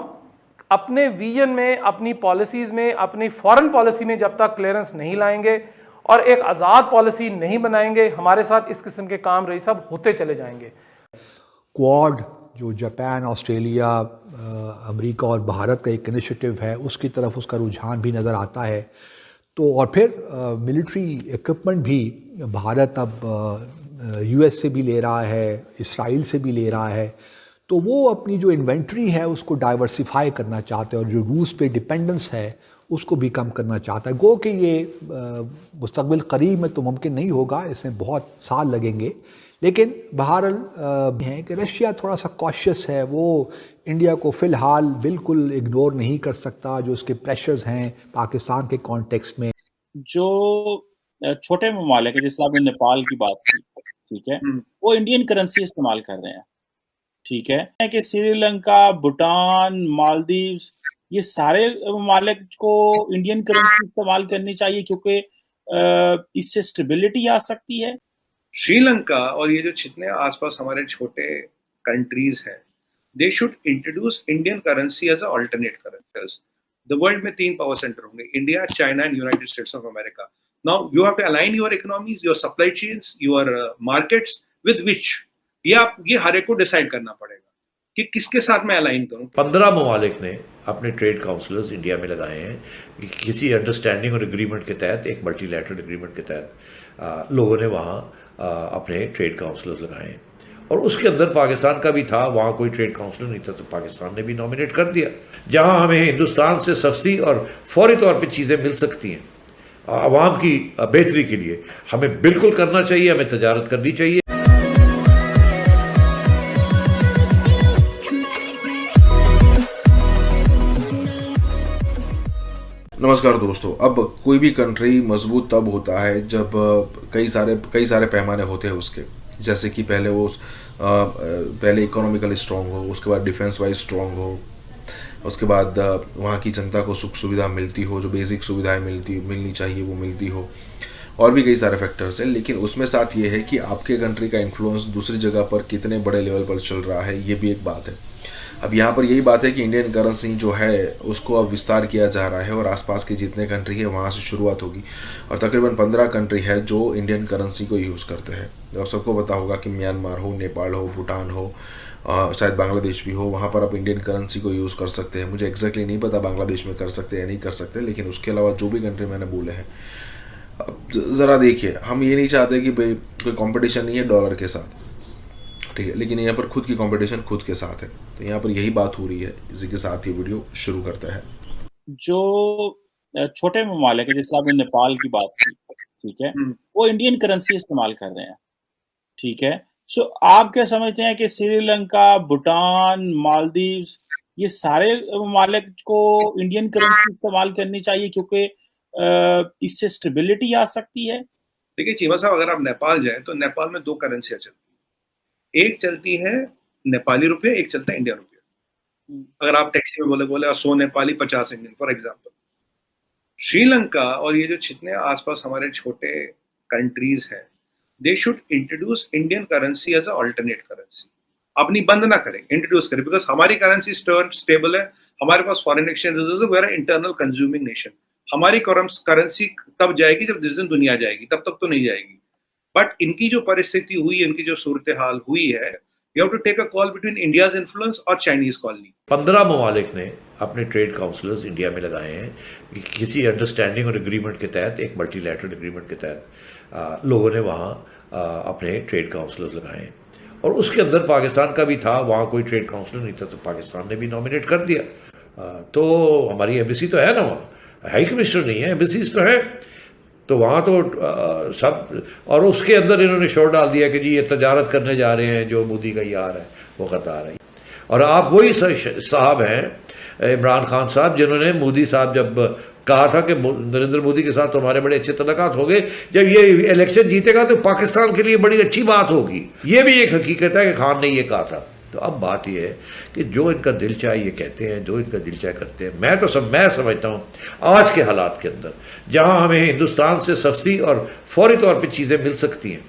अपने विजन में, अपनी पॉलिसीज़ में, अपनी फॉरेन पॉलिसी में जब तक क्लियरेंस नहीं लाएंगे और एक आज़ाद पॉलिसी नहीं बनाएंगे, हमारे साथ इस किस्म के काम रही सब होते चले जाएंगे। क्वाड जो जापान, ऑस्ट्रेलिया, अमेरिका और भारत का एक इनिशिएटिव है, उसकी तरफ उसका रुझान भी नज़र आता है। तो और फिर मिलिट्री इक्विपमेंट भी भारत अब US से भी ले रहा है, इसराइल से भी ले रहा है। तो वो अपनी जो इन्वेंट्री है उसको डाइवर्सिफाई करना चाहते हैं और जो रूस पे डिपेंडेंस है उसको भी कम करना चाहता है। गो कि ये मुस्तक़बिल करीब में तो मुमकिन नहीं होगा, इसमें बहुत साल लगेंगे, लेकिन बहरहाल है कि रशिया थोड़ा सा कॉशियस है, वो इंडिया को फ़िलहाल बिल्कुल इग्नोर नहीं कर सकता, जो उसके प्रेशर्स हैं पाकिस्तान के कॉन्टेक्स्ट में। जो छोटे ममालिक है, जैसे आपने नेपाल की बात की, ठीक है, वो इंडियन करेंसी इस्तेमाल कर रहे हैं, ठीक है, कि श्रीलंका, भूटान, मालदीव्स, ये सारे ममालिक को इंडियन करेंसी इस्तेमाल करनी चाहिए क्योंकि इससे स्टेबिलिटी आ सकती है। श्रीलंका और ये जो जितने आसपास हमारे छोटे कंट्रीज हैं, they should introduce Indian currency as a alternate currency. The world में 3 पावर सेंटर होंगे, India, China and United States of America. Now you have to align your economies, your supply chains, your markets with which, ये हर एक को decide करना पड़ेगा कि किसके साथ मैं अलाइन करूं। 15 ममालिक ने अपने ट्रेड काउंसलर्स इंडिया में लगाए हैं कि किसी अंडरस्टैंडिंग और एग्रीमेंट के तहत, एक मल्टीलैटरल एग्रीमेंट के तहत लोगों ने वहाँ अपने ट्रेड काउंसलर्स लगाए हैं। और उसके अंदर पाकिस्तान का भी था, वहाँ कोई ट्रेड काउंसलर नहीं था तो पाकिस्तान ने भी नॉमिनेट कर दिया। जहाँ हमें हिंदुस्तान से सस्ती और फौरी तौर पर चीज़ें मिल सकती हैं आवाम की बेहतरी के लिए, हमें बिल्कुल करना चाहिए, हमें तजारत करनी चाहिए। नमस्कार दोस्तों, अब कोई भी कंट्री मजबूत तब होता है जब कई सारे पैमाने होते हैं उसके, जैसे कि पहले इकोनॉमिकली स्ट्रॉन्ग हो, उसके बाद डिफेंस वाइज स्ट्रॉन्ग हो, उसके बाद वहाँ की जनता को सुख सुविधा मिलती हो, जो बेसिक सुविधाएं मिलनी चाहिए वो मिलती हो, और भी कई सारे फैक्टर्स हैं। लेकिन उसमें साथ ये है कि आपके कंट्री का इन्फ्लुएंस दूसरी जगह पर कितने बड़े लेवल पर चल रहा है, ये भी एक बात है। अब यहाँ पर यही बात है कि इंडियन करेंसी जो है उसको अब विस्तार किया जा रहा है और आसपास के जितने कंट्री है वहाँ से शुरुआत होगी, और तकरीबन 15 कंट्री है जो इंडियन करेंसी को यूज़ करते हैं। और सबको पता होगा कि म्यांमार हो, नेपाल हो, भूटान हो, शायद बांग्लादेश भी हो, वहाँ पर आप इंडियन करेंसी को यूज़ कर सकते हैं। मुझे एग्जैक्टली नहीं पता बांग्लादेश में कर सकते हैं या नहीं कर सकते, लेकिन उसके अलावा जो भी कंट्री मैंने बोले हैं, ज़रा देखिए, हम ये नहीं चाहते कि भाई कोई कंपटीशन नहीं है डॉलर के साथ, ठीक है, लेकिन यहाँ पर खुद की कंपटीशन खुद के साथ है। तो यहाँ पर यही बात हो रही है। इसी के साथ ये वीडियो शुरू करता है। जो छोटे ममालिक है, जैसे आपने नेपाल की बात की, ठीक है, वो इंडियन करेंसी इस्तेमाल कर रहे हैं, ठीक है। सो आप क्या समझते हैं कि श्रीलंका, भूटान, मालदीव्स, ये सारे ममालिक को इंडियन करेंसी इस्तेमाल करनी चाहिए क्योंकि इससे स्टेबिलिटी आ सकती है? देखिए चीमा साहब, अगर आप नेपाल जाए तो नेपाल में 2 करेंसियां चलती हैं। एक चलती है नेपाली रुपये, एक चलता है इंडिया रुपये। अगर आप टैक्सी में बोले 100 Nepali 50 Indian for example. Sri Lanka और ये जो जितने आसपास हमारे छोटे कंट्रीज हैं, they should introduce Indian currency as a alternate currency. अपनी बंद ना करें, इंट्रोड्यूस करें, बिकॉज हमारी करेंसी स्टेबल है, हमारे पास foreign exchange reserve, we are internal consuming nation. हमारी करेंसी तब जाएगी जब जिस दिन दुनिया जाएगी, तब तक तो नहीं जाएगी। बट इनकी जो परिस्थिति हुई, इनकी जो सूरत हाल हुई है, you have to take a call between India's influence और चाइनीज कॉलोनी। 15 ममालिक ने अपने ट्रेड काउंसलर्स इंडिया में लगाए हैं कि किसी अंडरस्टैंडिंग और एग्रीमेंट के तहत, एक मल्टीलैटरल एग्रीमेंट के तहत लोगों ने वहाँ अपने ट्रेड काउंसलर्स लगाए हैं। और उसके अंदर पाकिस्तान का भी था, वहाँ कोई ट्रेड काउंसलर नहीं था तो पाकिस्तान ने भी नॉमिनेट कर दिया। तो हमारी एम्बेसी तो है ना, वहाँ हाई कमिश्नर नहीं है, एम्बेसीज तो है, तो वहाँ तो सब। और उसके अंदर इन्होंने शोर डाल दिया कि जी ये तजारत करने जा रहे हैं, जो मोदी का यार है वो कतार है। और आप वही साहब हैं इमरान खान साहब, जिन्होंने मोदी साहब जब कहा था कि नरेंद्र मोदी के साथ तो हमारे बड़े अच्छे तल्लुकात हो गए, जब ये इलेक्शन जीतेगा तो पाकिस्तान के लिए बड़ी अच्छी बात होगी। ये भी एक हकीकत है कि खान ने ये कहा था। तो अब बात यह है कि जो इनका दिल चाहे ये कहते हैं, जो इनका दिल चाहे करते हैं। मैं समझता हूँ आज के हालात के अंदर, जहाँ हमें हिंदुस्तान से सस्ती और फौरी तौर पे चीज़ें मिल सकती हैं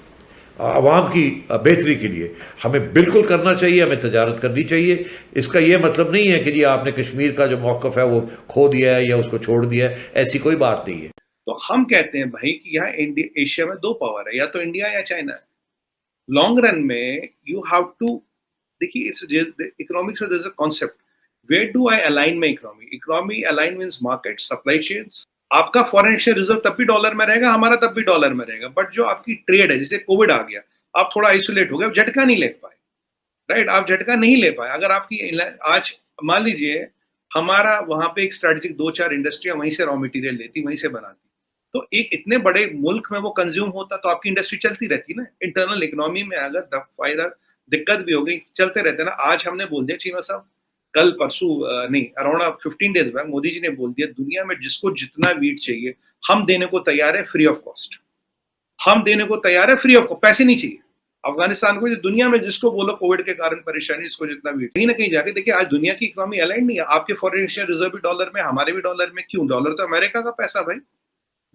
आवाम की बेहतरी के लिए, हमें बिल्कुल करना चाहिए, हमें तजारत करनी चाहिए। इसका ये मतलब नहीं है कि जी आपने कश्मीर का जो मौक़िफ़ है वो खो दिया है या उसको छोड़ दिया है, ऐसी कोई बात नहीं है। तो हम कहते हैं भाई कि यहाँ एशिया में 2 पावर है, या तो इंडिया या चाइना है। लॉन्ग रन में यू हैव टू, देखिए इकोनॉमिक्स में there is a concept, where do I align my economy align means market, supply chains. आपका फॉरेन एक्सचेंज रिजर्व तब भी डॉलर में रहेगा, हमारा तब भी डॉलर में रहेगा। बट जो आपकी ट्रेड है, जैसे कोविड आ गया, आप थोड़ा आइसोलेट हो गए, झटका नहीं ले पाए, राइट, आप झटका नहीं ले पाए। अगर आपकी आज मान लीजिए हमारा वहां पे एक स्ट्रेटेजिक 2-4 इंडस्ट्रियां वहीं से रॉ मटेरियल लेती, वहीं से बनाती, तो एक इतने बड़े मुल्क में वो कंज्यूम होता तो आपकी इंडस्ट्री चलती रहती ना। इंटरनल इकोनॉमी में अगर फायदा दिक्कत भी हो गई, चलते रहते ना। आज हमने बोल दिया चीमा साहब, कल परसों नहीं, around 15 days back Modi ji ने बोल दिया दुनिया में जिसको जितना वीट चाहिए हम देने को तैयार है फ्री ऑफ कॉस्ट। हम देने को तैयार है फ्री ऑफ कॉस्ट, पैसे नहीं चाहिए अफगानिस्तान को। दुनिया में जिसको बोलो कोविड के कारण परेशानी, इसको जितना भी कहीं ना कहीं जाके देखिए, आज दुनिया की इकोनॉमी अलाइन नहीं है। आपके फॉरेन एक्सचेंज रिजर्व भी डॉलर में, हमारे भी डॉलर में। क्यों? डॉलर तो अमेरिका का पैसा भाई,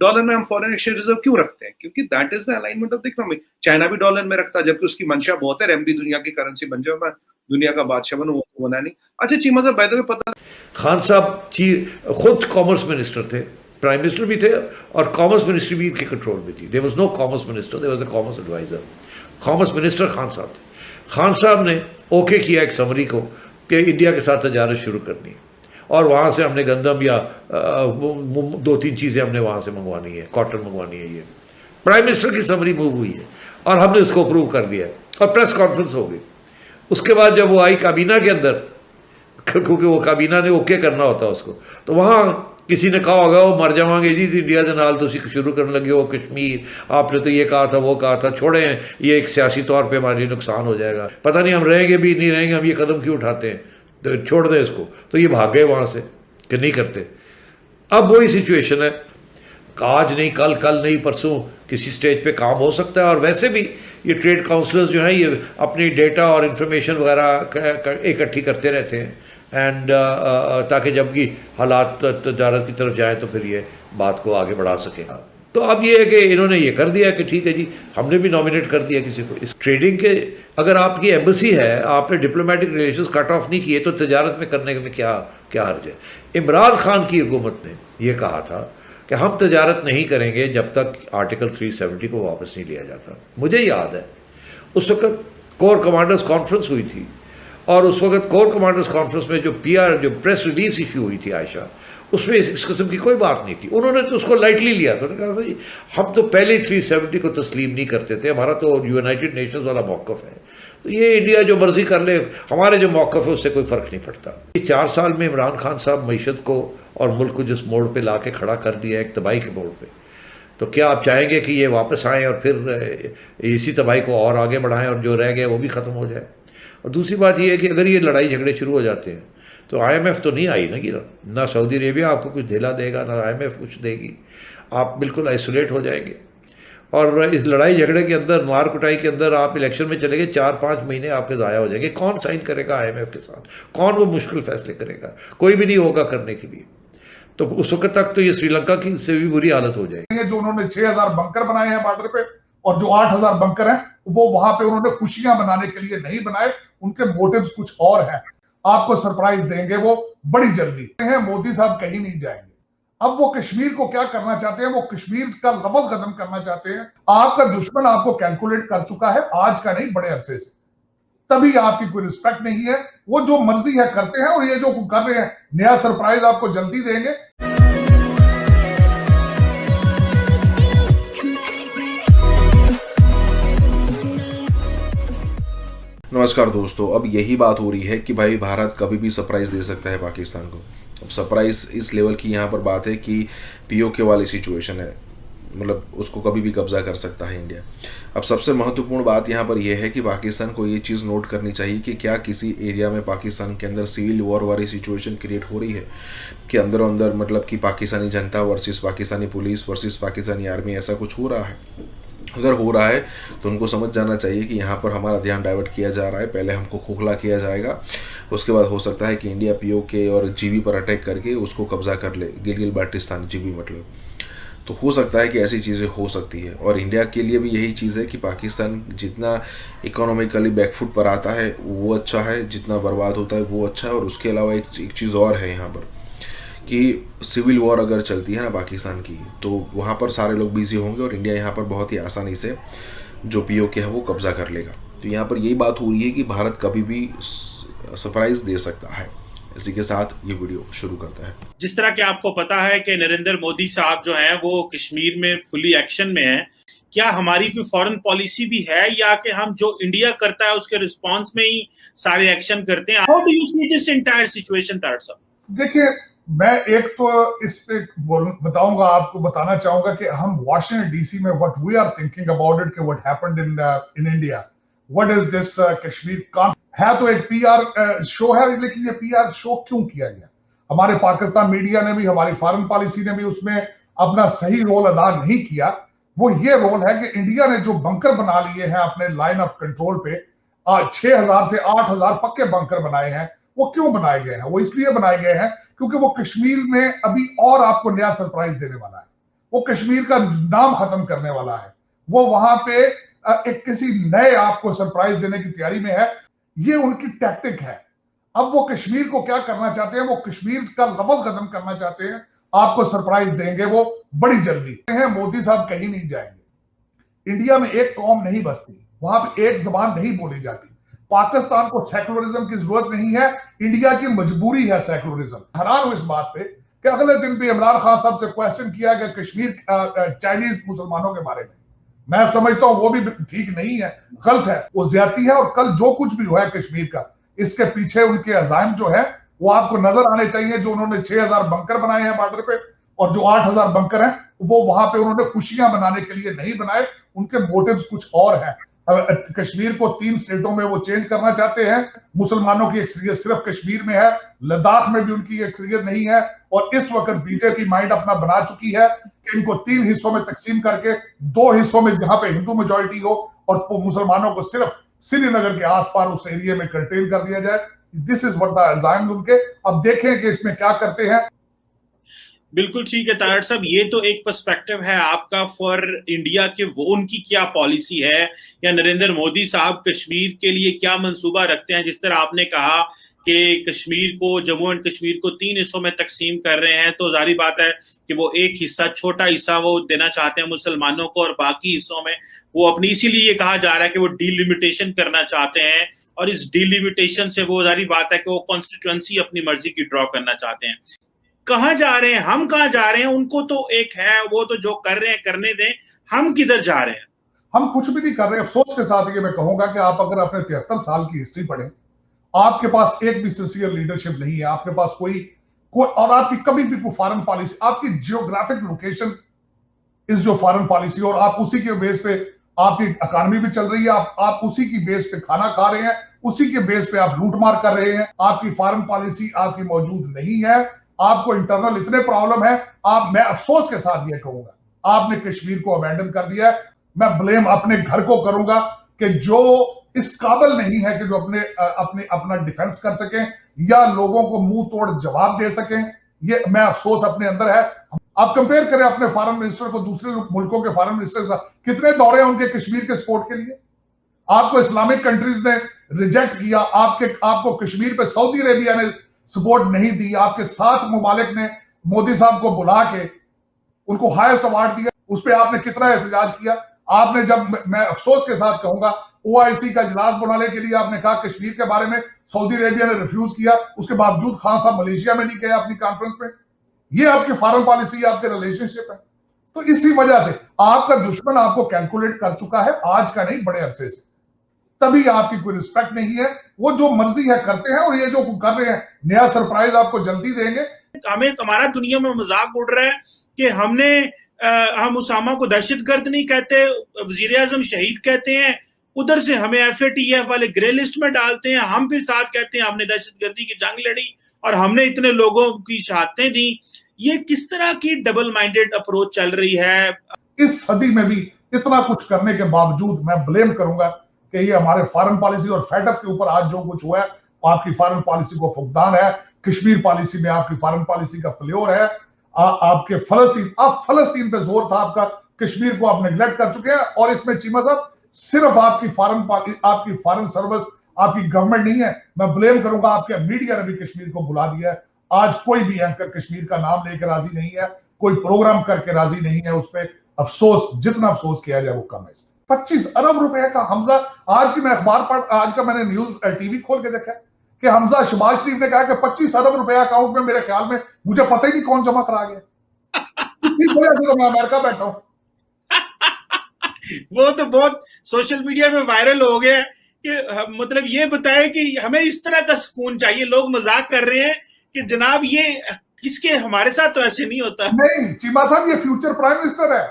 डॉलर में हम फॉरेन एक्सचेंज रिजर्व क्यों रखते हैं? क्योंकि that is the alignment of the economy. China भी डॉलर में रखता है, जबकि उसकी मंशा बहुत है RMB दुनिया की करेंसी बन जाए, मैं दुनिया का बादशाह बनूं, वो बना नहीं। अच्छा चीमा साहब, बाय द वे पता, खान साहब खुद कॉमर्स मिनिस्टर थे, प्राइम मिनिस्टर भी थे, और कॉमर्स मिनिस्ट्री भी इनके कंट्रोल में थी। There was no commerce minister, there was a commerce adviser. Commerce minister Khan साहब थे। खान साहब ने ओके किया एक समरी को कि इंडिया के साथ तजारत शुरू करनी है, और वहाँ से हमने गंदम या 2-3 चीज़ें हमने वहाँ से मंगवानी है, कॉटन मंगवानी है। ये प्राइम मिनिस्टर की समरी मूव हुई है और हमने इसको अप्रूव कर दिया है, और प्रेस कॉन्फ्रेंस हो गई। उसके बाद जब वो आई काबीना के अंदर, क्योंकि वो काबीना ने ओके करना होता है उसको, तो वहाँ किसी ने कहा होगा वो मर जावांगे जी इंडिया के नाल तो शुरू करने लगे हो कश्मीर, आपने तो ये कहा था वो कहा था, छोड़े हैं ये एक सियासी तौर पे हमारे नुकसान हो जाएगा, पता नहीं हम रहेंगे भी नहीं रहेंगे, हम ये कदम क्यों उठाते हैं, तो छोड़ दें इसको। तो ये भाग गए वहाँ से कि नहीं करते। अब वही सिचुएशन है, आज नहीं कल, कल नहीं परसों किसी स्टेज पे काम हो सकता है। और वैसे भी ये ट्रेड काउंसलर्स जो हैं ये अपनी डेटा और इन्फॉर्मेशन वगैरह इकट्ठी करते रहते हैं, एंड ताकि जब भी हालात तजारत की तरफ जाए तो फिर ये बात को आगे बढ़ा सकें। तो अब ये है कि इन्होंने ये कर दिया कि ठीक है जी, हमने भी नॉमिनेट कर दिया किसी को। इस ट्रेडिंग के, अगर आपकी एम्बेसी है, आपने डिप्लोमेटिक रिलेशंस कट ऑफ नहीं किए, तो तजारत में करने में क्या हर्ज है। इमरान खान की हुकूमत ने ये कहा था कि हम तजारत नहीं करेंगे जब तक आर्टिकल 370 को वापस नहीं लिया जाता। मुझे याद है उस वक्त कोर कमांडर्स कॉन्फ्रेंस हुई थी, और उस वक्त कोर कमांडर्स कॉन्फ्रेंस में जो प्रेस रिलीज इशू हुई थी आयशा, उसमें इस किस्म की कोई बात नहीं थी। उन्होंने तो उसको लाइटली लिया, तो उन्होंने कहा था जी हम तो पहले 370 को तस्लीम नहीं करते थे, हमारा तो यूनाइटेड नेशंस वाला मौक़िफ़ है, तो ये इंडिया जो मर्जी कर ले, हमारे जो मौक़िफ़ है उससे कोई फ़र्क नहीं पड़ता। 4 साल में इमरान खान साहब मईशत को और मुल्क को जिस मोड़ पर ला के खड़ा कर दिया, एक तबाही के मोड़ पर, तो क्या आप चाहेंगे कि ये वापस आएँ और फिर इसी तबाही को और आगे बढ़ाएँ और जो रह गए वो भी ख़त्म हो जाए? और दूसरी बात यह है कि अगर ये लड़ाई झगड़े शुरू हो जाते हैं तो IMF तो नहीं आई ना सऊदी अरेबिया आपको कुछ ढेला देगा, ना IMF कुछ देगी, आप बिल्कुल आइसोलेट हो जाएंगे। और इस लड़ाई झगड़े के अंदर, मार कुटाई के अंदर आप इलेक्शन में चले गए, 4-5 महीने आपके ज़ाया हो जाएंगे। कौन साइन करेगा IMF के साथ? कौन वो मुश्किल फैसले करेगा? कोई भी नहीं होगा करने के लिए। तो उस वक्त तक तो ये श्रीलंका की से भी बुरी हालत हो जाएगी। जो उन्होंने 6000 बंकर बनाए हैं बॉर्डर पे, और जो 8000 बंकर हैं वो वहां पे उन्होंने खुशियां मनाने के लिए नहीं बनाए, उनके मोटिव्स कुछ और हैं। आपको सरप्राइज देंगे वो बड़ी जल्दी। मोदी साहब कहीं नहीं जाएंगे। अब वो कश्मीर को क्या करना चाहते हैं? वो कश्मीर का लफ्ज कदम करना चाहते हैं। आपका दुश्मन आपको कैलकुलेट कर चुका है, आज का नहीं बड़े अरसे से, तभी आपकी कोई रिस्पेक्ट नहीं है। वो जो मर्जी है करते हैं, और ये जो कर रहे हैं नया सरप्राइज आपको जल्दी देंगे। नमस्कार दोस्तों, अब यही बात हो रही है कि भाई भारत कभी भी सरप्राइज़ दे सकता है पाकिस्तान को। अब सरप्राइज़ इस लेवल की यहाँ पर बात है कि POK वाली सिचुएशन है, मतलब उसको कभी भी कब्जा कर सकता है इंडिया। अब सबसे महत्वपूर्ण बात यहाँ पर यह है कि पाकिस्तान को ये चीज़ नोट करनी चाहिए कि क्या किसी एरिया में पाकिस्तान के अंदर सिविल वॉर वाली सिचुएशन क्रिएट हो रही है कि अंदर अंदर, मतलब कि पाकिस्तानी जनता versus Pakistani police versus Pakistani army, ऐसा कुछ हो रहा है। अगर हो रहा है तो उनको समझ जाना चाहिए कि यहाँ पर हमारा ध्यान डाइवर्ट किया जा रहा है। पहले हमको खोखला किया जाएगा, उसके बाद हो सकता है कि इंडिया POK और GB पर अटैक करके उसको कब्जा कर ले, गिलगित बाल्टिस्तान, GB मतलब। तो हो सकता है कि ऐसी चीज़ें हो सकती है। और इंडिया के लिए भी यही चीज़ है कि पाकिस्तान जितना इकोनॉमिकली बैकफुट पर आता है वो अच्छा है, जितना बर्बाद होता है वो अच्छा है। और उसके अलावा एक चीज़ और है यहाँ पर कि सिविल वॉर अगर चलती है ना पाकिस्तान की, तो वहाँ पर सारे लोग बिजी होंगे और इंडिया यहाँ पर बहुत ही आसानी से जो POK है वो कब्जा कर लेगा। तो यहाँ पर यही बात हो रही है कि भारत कभी भी सरप्राइज दे सकता है। इसी के साथ ये वीडियो शुरू करता है। जिस तरह के आपको पता है कि नरेंद्र मोदी साहब जो हैं वो कश्मीर में फुली एक्शन में हैं, क्या हमारी कोई फॉरेन पॉलिसी भी है, या कि हम जो इंडिया करता है उसके रिस्पांस में ही सारे एक्शन करते हैं? How do you see this entire situation Tarar साहब? देखिए, मैं एक तो इस पे बताऊंगा, आपको बताना चाहूंगा कि हम वाशिंगटन DC में what we are thinking about it, कि what happened in India, what is this Kashmir conflict. है तो एक PR शो है, लेकिन ये PR शो क्यों किया गया? हमारे पाकिस्तान मीडिया ने भी, हमारी फॉरेन पॉलिसी ने भी उसमें अपना सही रोल अदा नहीं किया। वो ये रोल है कि इंडिया ने जो बंकर बना लिए हैं अपने लाइन ऑफ कंट्रोल पे, 6000 से 8000 पक्के बंकर बनाए हैं। वो क्यों बनाए गए हैं? वो इसलिए बनाए गए हैं क्योंकि वो कश्मीर में अभी और आपको नया सरप्राइज देने वाला है। वो कश्मीर का नाम खत्म करने वाला है। वो वहां पे एक किसी नए आपको सरप्राइज देने की तैयारी में है। ये उनकी टैक्टिक है। अब वो कश्मीर को क्या करना चाहते हैं? वो कश्मीर का लफ्ज खत्म करना चाहते हैं। आपको सरप्राइज देंगे वो बड़ी जल्दी। मोदी साहब कहीं नहीं जाएंगे। इंडिया में एक कौम नहीं बसती, वहां पे एक जबान नहीं बोली जाती। पाकिस्तान को सेकुलरिज्म की जरूरत नहीं है, इंडिया की मजबूरी है सेकुलरिज्म। हैरान हूं इस बात पे कि अगले दिन भी इमरान खान साहब से क्वेश्चन किया गया कश्मीर चाइनीज मुसलमानों के बारे में। मैं समझता हूं वो भी ठीक नहीं है, गलत है, वो ज्यादती है। और कल जो कुछ भी हुआ है कश्मीर का, इसके पीछे उनके अजाइम जो है वो आपको नजर आने चाहिए। जो उन्होंने 6000 बंकर बनाए हैं बॉर्डर पे, और जो 8000 बंकर हैं वो वहां पे उन्होंने खुशियां मनाने के लिए नहीं बनाए। उनके मोटिव्स कुछ और हैं। कश्मीर को 3 स्टेटों में वो चेंज करना चाहते हैं। मुसलमानों की अक्सरियत सिर्फ कश्मीर में है, लद्दाख में भी उनकी अक्सरियत नहीं है। और इस वक्त बीजेपी माइंड अपना बना चुकी है कि इनको 3 हिस्सों में तकसीम करके 2 हिस्सों में जहां पे हिंदू मेजॉरिटी हो और मुसलमानों को सिर्फ श्रीनगर के आसपास उस एरिया में कंटेन कर दिया जाए। दिस इज व्हाट द अजाइम्स उनके। अब देखें कि इसमें क्या करते हैं। बिल्कुल ठीक है तारड़ साहब, ये तो एक पर्सपेक्टिव है आपका फॉर इंडिया के वो उनकी क्या पॉलिसी है, या नरेंद्र मोदी साहब कश्मीर के लिए क्या मंसूबा रखते हैं। जिस तरह आपने कहा कि कश्मीर को, जम्मू एंड कश्मीर को 3 हिस्सों में तकसीम कर रहे हैं, तो जारी बात है कि वो एक हिस्सा, छोटा हिस्सा वो देना चाहते हैं मुसलमानों को, और बाकी हिस्सों में वो अपनी, इसीलिए ये कहा जा रहा है कि वो डीलिमिटेशन करना चाहते हैं। और इस डीलिमिटेशन से वो जारी बात है कि वो कॉन्स्टिट्यूएंसी अपनी मर्जी की ड्रॉ करना चाहते हैं। कहाँ जा रहे हैं हम, कहाँ जा रहे हैं? उनको तो एक है, वो तो जो कर रहे हैं करने दें, हम किधर जा रहे हैं? हम कुछ भी नहीं कर रहे। अफसोस के साथ ये मैं कहूंगा कि आप अगर अपने 73 साल की हिस्ट्री पढ़ें, आपके पास एक भी सिंसियर लीडरशिप नहीं है। आपके पास कोई और आपकी कभी भी कोई फॉरेन पॉलिसी, आपकी जियोग्राफिक लोकेशन इज जो फॉरेन पॉलिसी, और आप उसी के बेस पे आपकी इकोनॉमी भी चल रही है। आप उसी की बेस पे खाना खा रहे हैं, उसी के बेस पे आप लूटमार कर रहे हैं। आपकी फॉरेन पॉलिसी आपकी मौजूद नहीं है। आपको इंटरनल इतने प्रॉब्लम है। मैं अफसोस के साथ ये कहूंगा, आपने कश्मीर को अबैंडन कर दिया है। मैं ब्लेम अपने घर को करूंगा कि जो इस काबिल नहीं है कि जो अपना डिफेंस कर सकें या लोगों को मुंह तोड़ जवाब दे सकें। ये मैं अफसोस अपने अंदर है। आप कंपेयर करें अपने फॉरेन मिनिस्टर को दूसरे मुल्कों के फॉरेन मिनिस्टर के साथ, कितने दौरे हैं उनके कश्मीर के सपोर्ट के लिए। आपको इस्लामिक कंट्रीज ने रिजेक्ट किया, आपको कश्मीर पे सऊदी अरेबिया ने सपोर्ट नहीं दी। आपके 7 मुमालिक ने मोदी साहब को बुला के उनको हाईएस्ट अवार्ड दिया, उस पर आपने कितना एहतजाज किया। आपने जब, मैं अफसोस के साथ कहूंगा, ओआईसी का इजलास बुलाने के लिए आपने कहा कश्मीर के बारे में, सऊदी अरेबिया ने रिफ्यूज किया। उसके बावजूद खान साहब मलेशिया में नहीं गए अपनी कॉन्फ्रेंस में। ये आपकी फॉरेन पॉलिसी, आपके रिलेशनशिप है। तो इसी वजह से आपका दुश्मन आपको कैलकुलेट कर चुका है, आज का नहीं, बड़े अरसे से। तभी आपकी कोई रिस्पेक्ट नहीं है। वो जो मर्जी है करते हैं, और ये जो कर रहे हैं, नया सरप्राइज आपको जल्दी देंगे। हमारा दुनिया में मजाक उड़ रहा है कि हम उसामा को दहशतगर्द नहीं कहते, वजीर आजम शहीद कहते हैं, उधर से हमें FATF वाले ग्रे लिस्ट में डालते हैं। हम फिर साथ कहते हैं हमने दहशतगर्दी की जंग लड़ी और हमने इतने लोगों की शहादतें दी। ये किस तरह की डबल माइंडेड अप्रोच चल रही है? इस सदी में भी इतना कुछ करने के बावजूद मैं ब्लेम करूंगा कि ये हमारे फॉरेन पॉलिसी और FATF के ऊपर आज जो कुछ हुआ है, आपकी फॉरेन पॉलिसी को फुकदान है। कश्मीर पॉलिसी में आपकी फॉरेन पॉलिसी का फ्लेवर है। आपके फलस्तीन पे जोर था आपका, कश्मीर को आप नेग्लेक्ट कर चुके हैं। और इसमें चीमा साहब सिर्फ आपकी फॉरेन सर्विस, आपकी गवर्नमेंट नहीं है। मैं ब्लेम करूंगा आपके मीडिया ने भी कश्मीर को बुला दिया है। आज कोई भी एंकर कश्मीर का नाम लेकर राजी नहीं है, कोई प्रोग्राम करके राजी नहीं है। उस पर अफसोस, जितना अफसोस किया जाए वो कम है। 25 अरब रुपए का हमजा, आज की मैं आज का मैंने न्यूज टीवी खोल के देखा कि हमजा शहबाज शरीफ ने कहा कि 25 अरब रुपया अकाउंट में, मेरे ख्याल में, मुझे पता ही नहीं कौन जमा करा गया। तो मैं अमेरिका बैठा हूं। वो तो बहुत सोशल मीडिया में वायरल हो गया कि मतलब ये बताए कि हमें इस तरह का सुकून चाहिए। लोग मजाक कर रहे हैं कि जनाब ये किसके, हमारे साथ तो ऐसे नहीं होता। नहीं चीमा साहब, ये फ्यूचर प्राइम मिनिस्टर है।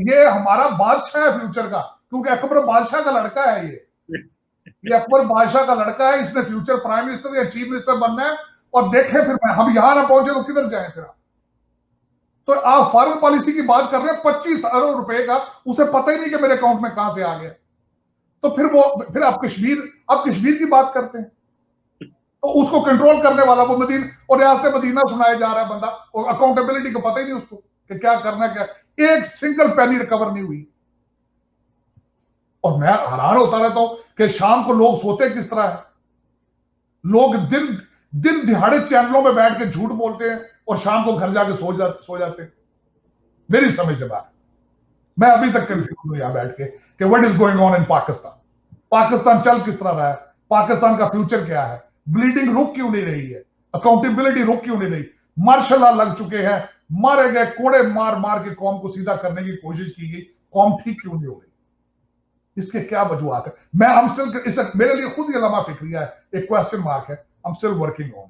ये हमारा बादशाह है फ्यूचर का, क्योंकि अकबर बादशाह का लड़का है। ये अकबर बादशाह का लड़का है। इसने फ्यूचर प्राइम मिनिस्टर या चीफ मिनिस्टर बनना है। और देखें फिर हम यहां ना पहुंचे तो किधर जाएं फिर। तो आप फॉरेन पॉलिसी की बात कर रहे हैं 25 अरब रुपए का, उसे पता ही नहीं कि मेरे अकाउंट में कहां से आ गया। तो फिर आप कश्मीर की बात करते हैं, तो उसको कंट्रोल करने वाला वो और रियासत मदीना सुनाया जा रहा है बंदा, और अकाउंटेबिलिटी को पता ही नहीं उसको कि क्या करना, क्या एक सिंगल पेनी रिकवर नहीं हुई। और मैं हैरान होता रहता हूं कि शाम को लोग सोते किस तरह है। लोग दिन दिहाड़े चैनलों में बैठ के झूठ बोलते हैं और शाम को घर जाके सो जाते हैं। मेरी समझ से बात, मैं अभी तक कंफ्यूज हूं यहां बैठ के कि what is going on in Pakistan. Pakistan चल किस तरह रहा है, पाकिस्तान का फ्यूचर क्या है, ब्लीडिंग रुक क्यों नहीं रही है, अकाउंटेबिलिटी रुक क्यों नहीं रही, मार्शल लॉ लग चुके हैं, मारे गए, कोड़े मार मार के कौम को सीधा करने की कोशिश की गई, कौम ठीक क्यों नहीं हो गई, इसके क्या वजूहत है। मेरे लिए खुद ये लम्हा फिक्रिया है, एक क्वेश्चन मार्क है, I am still working on.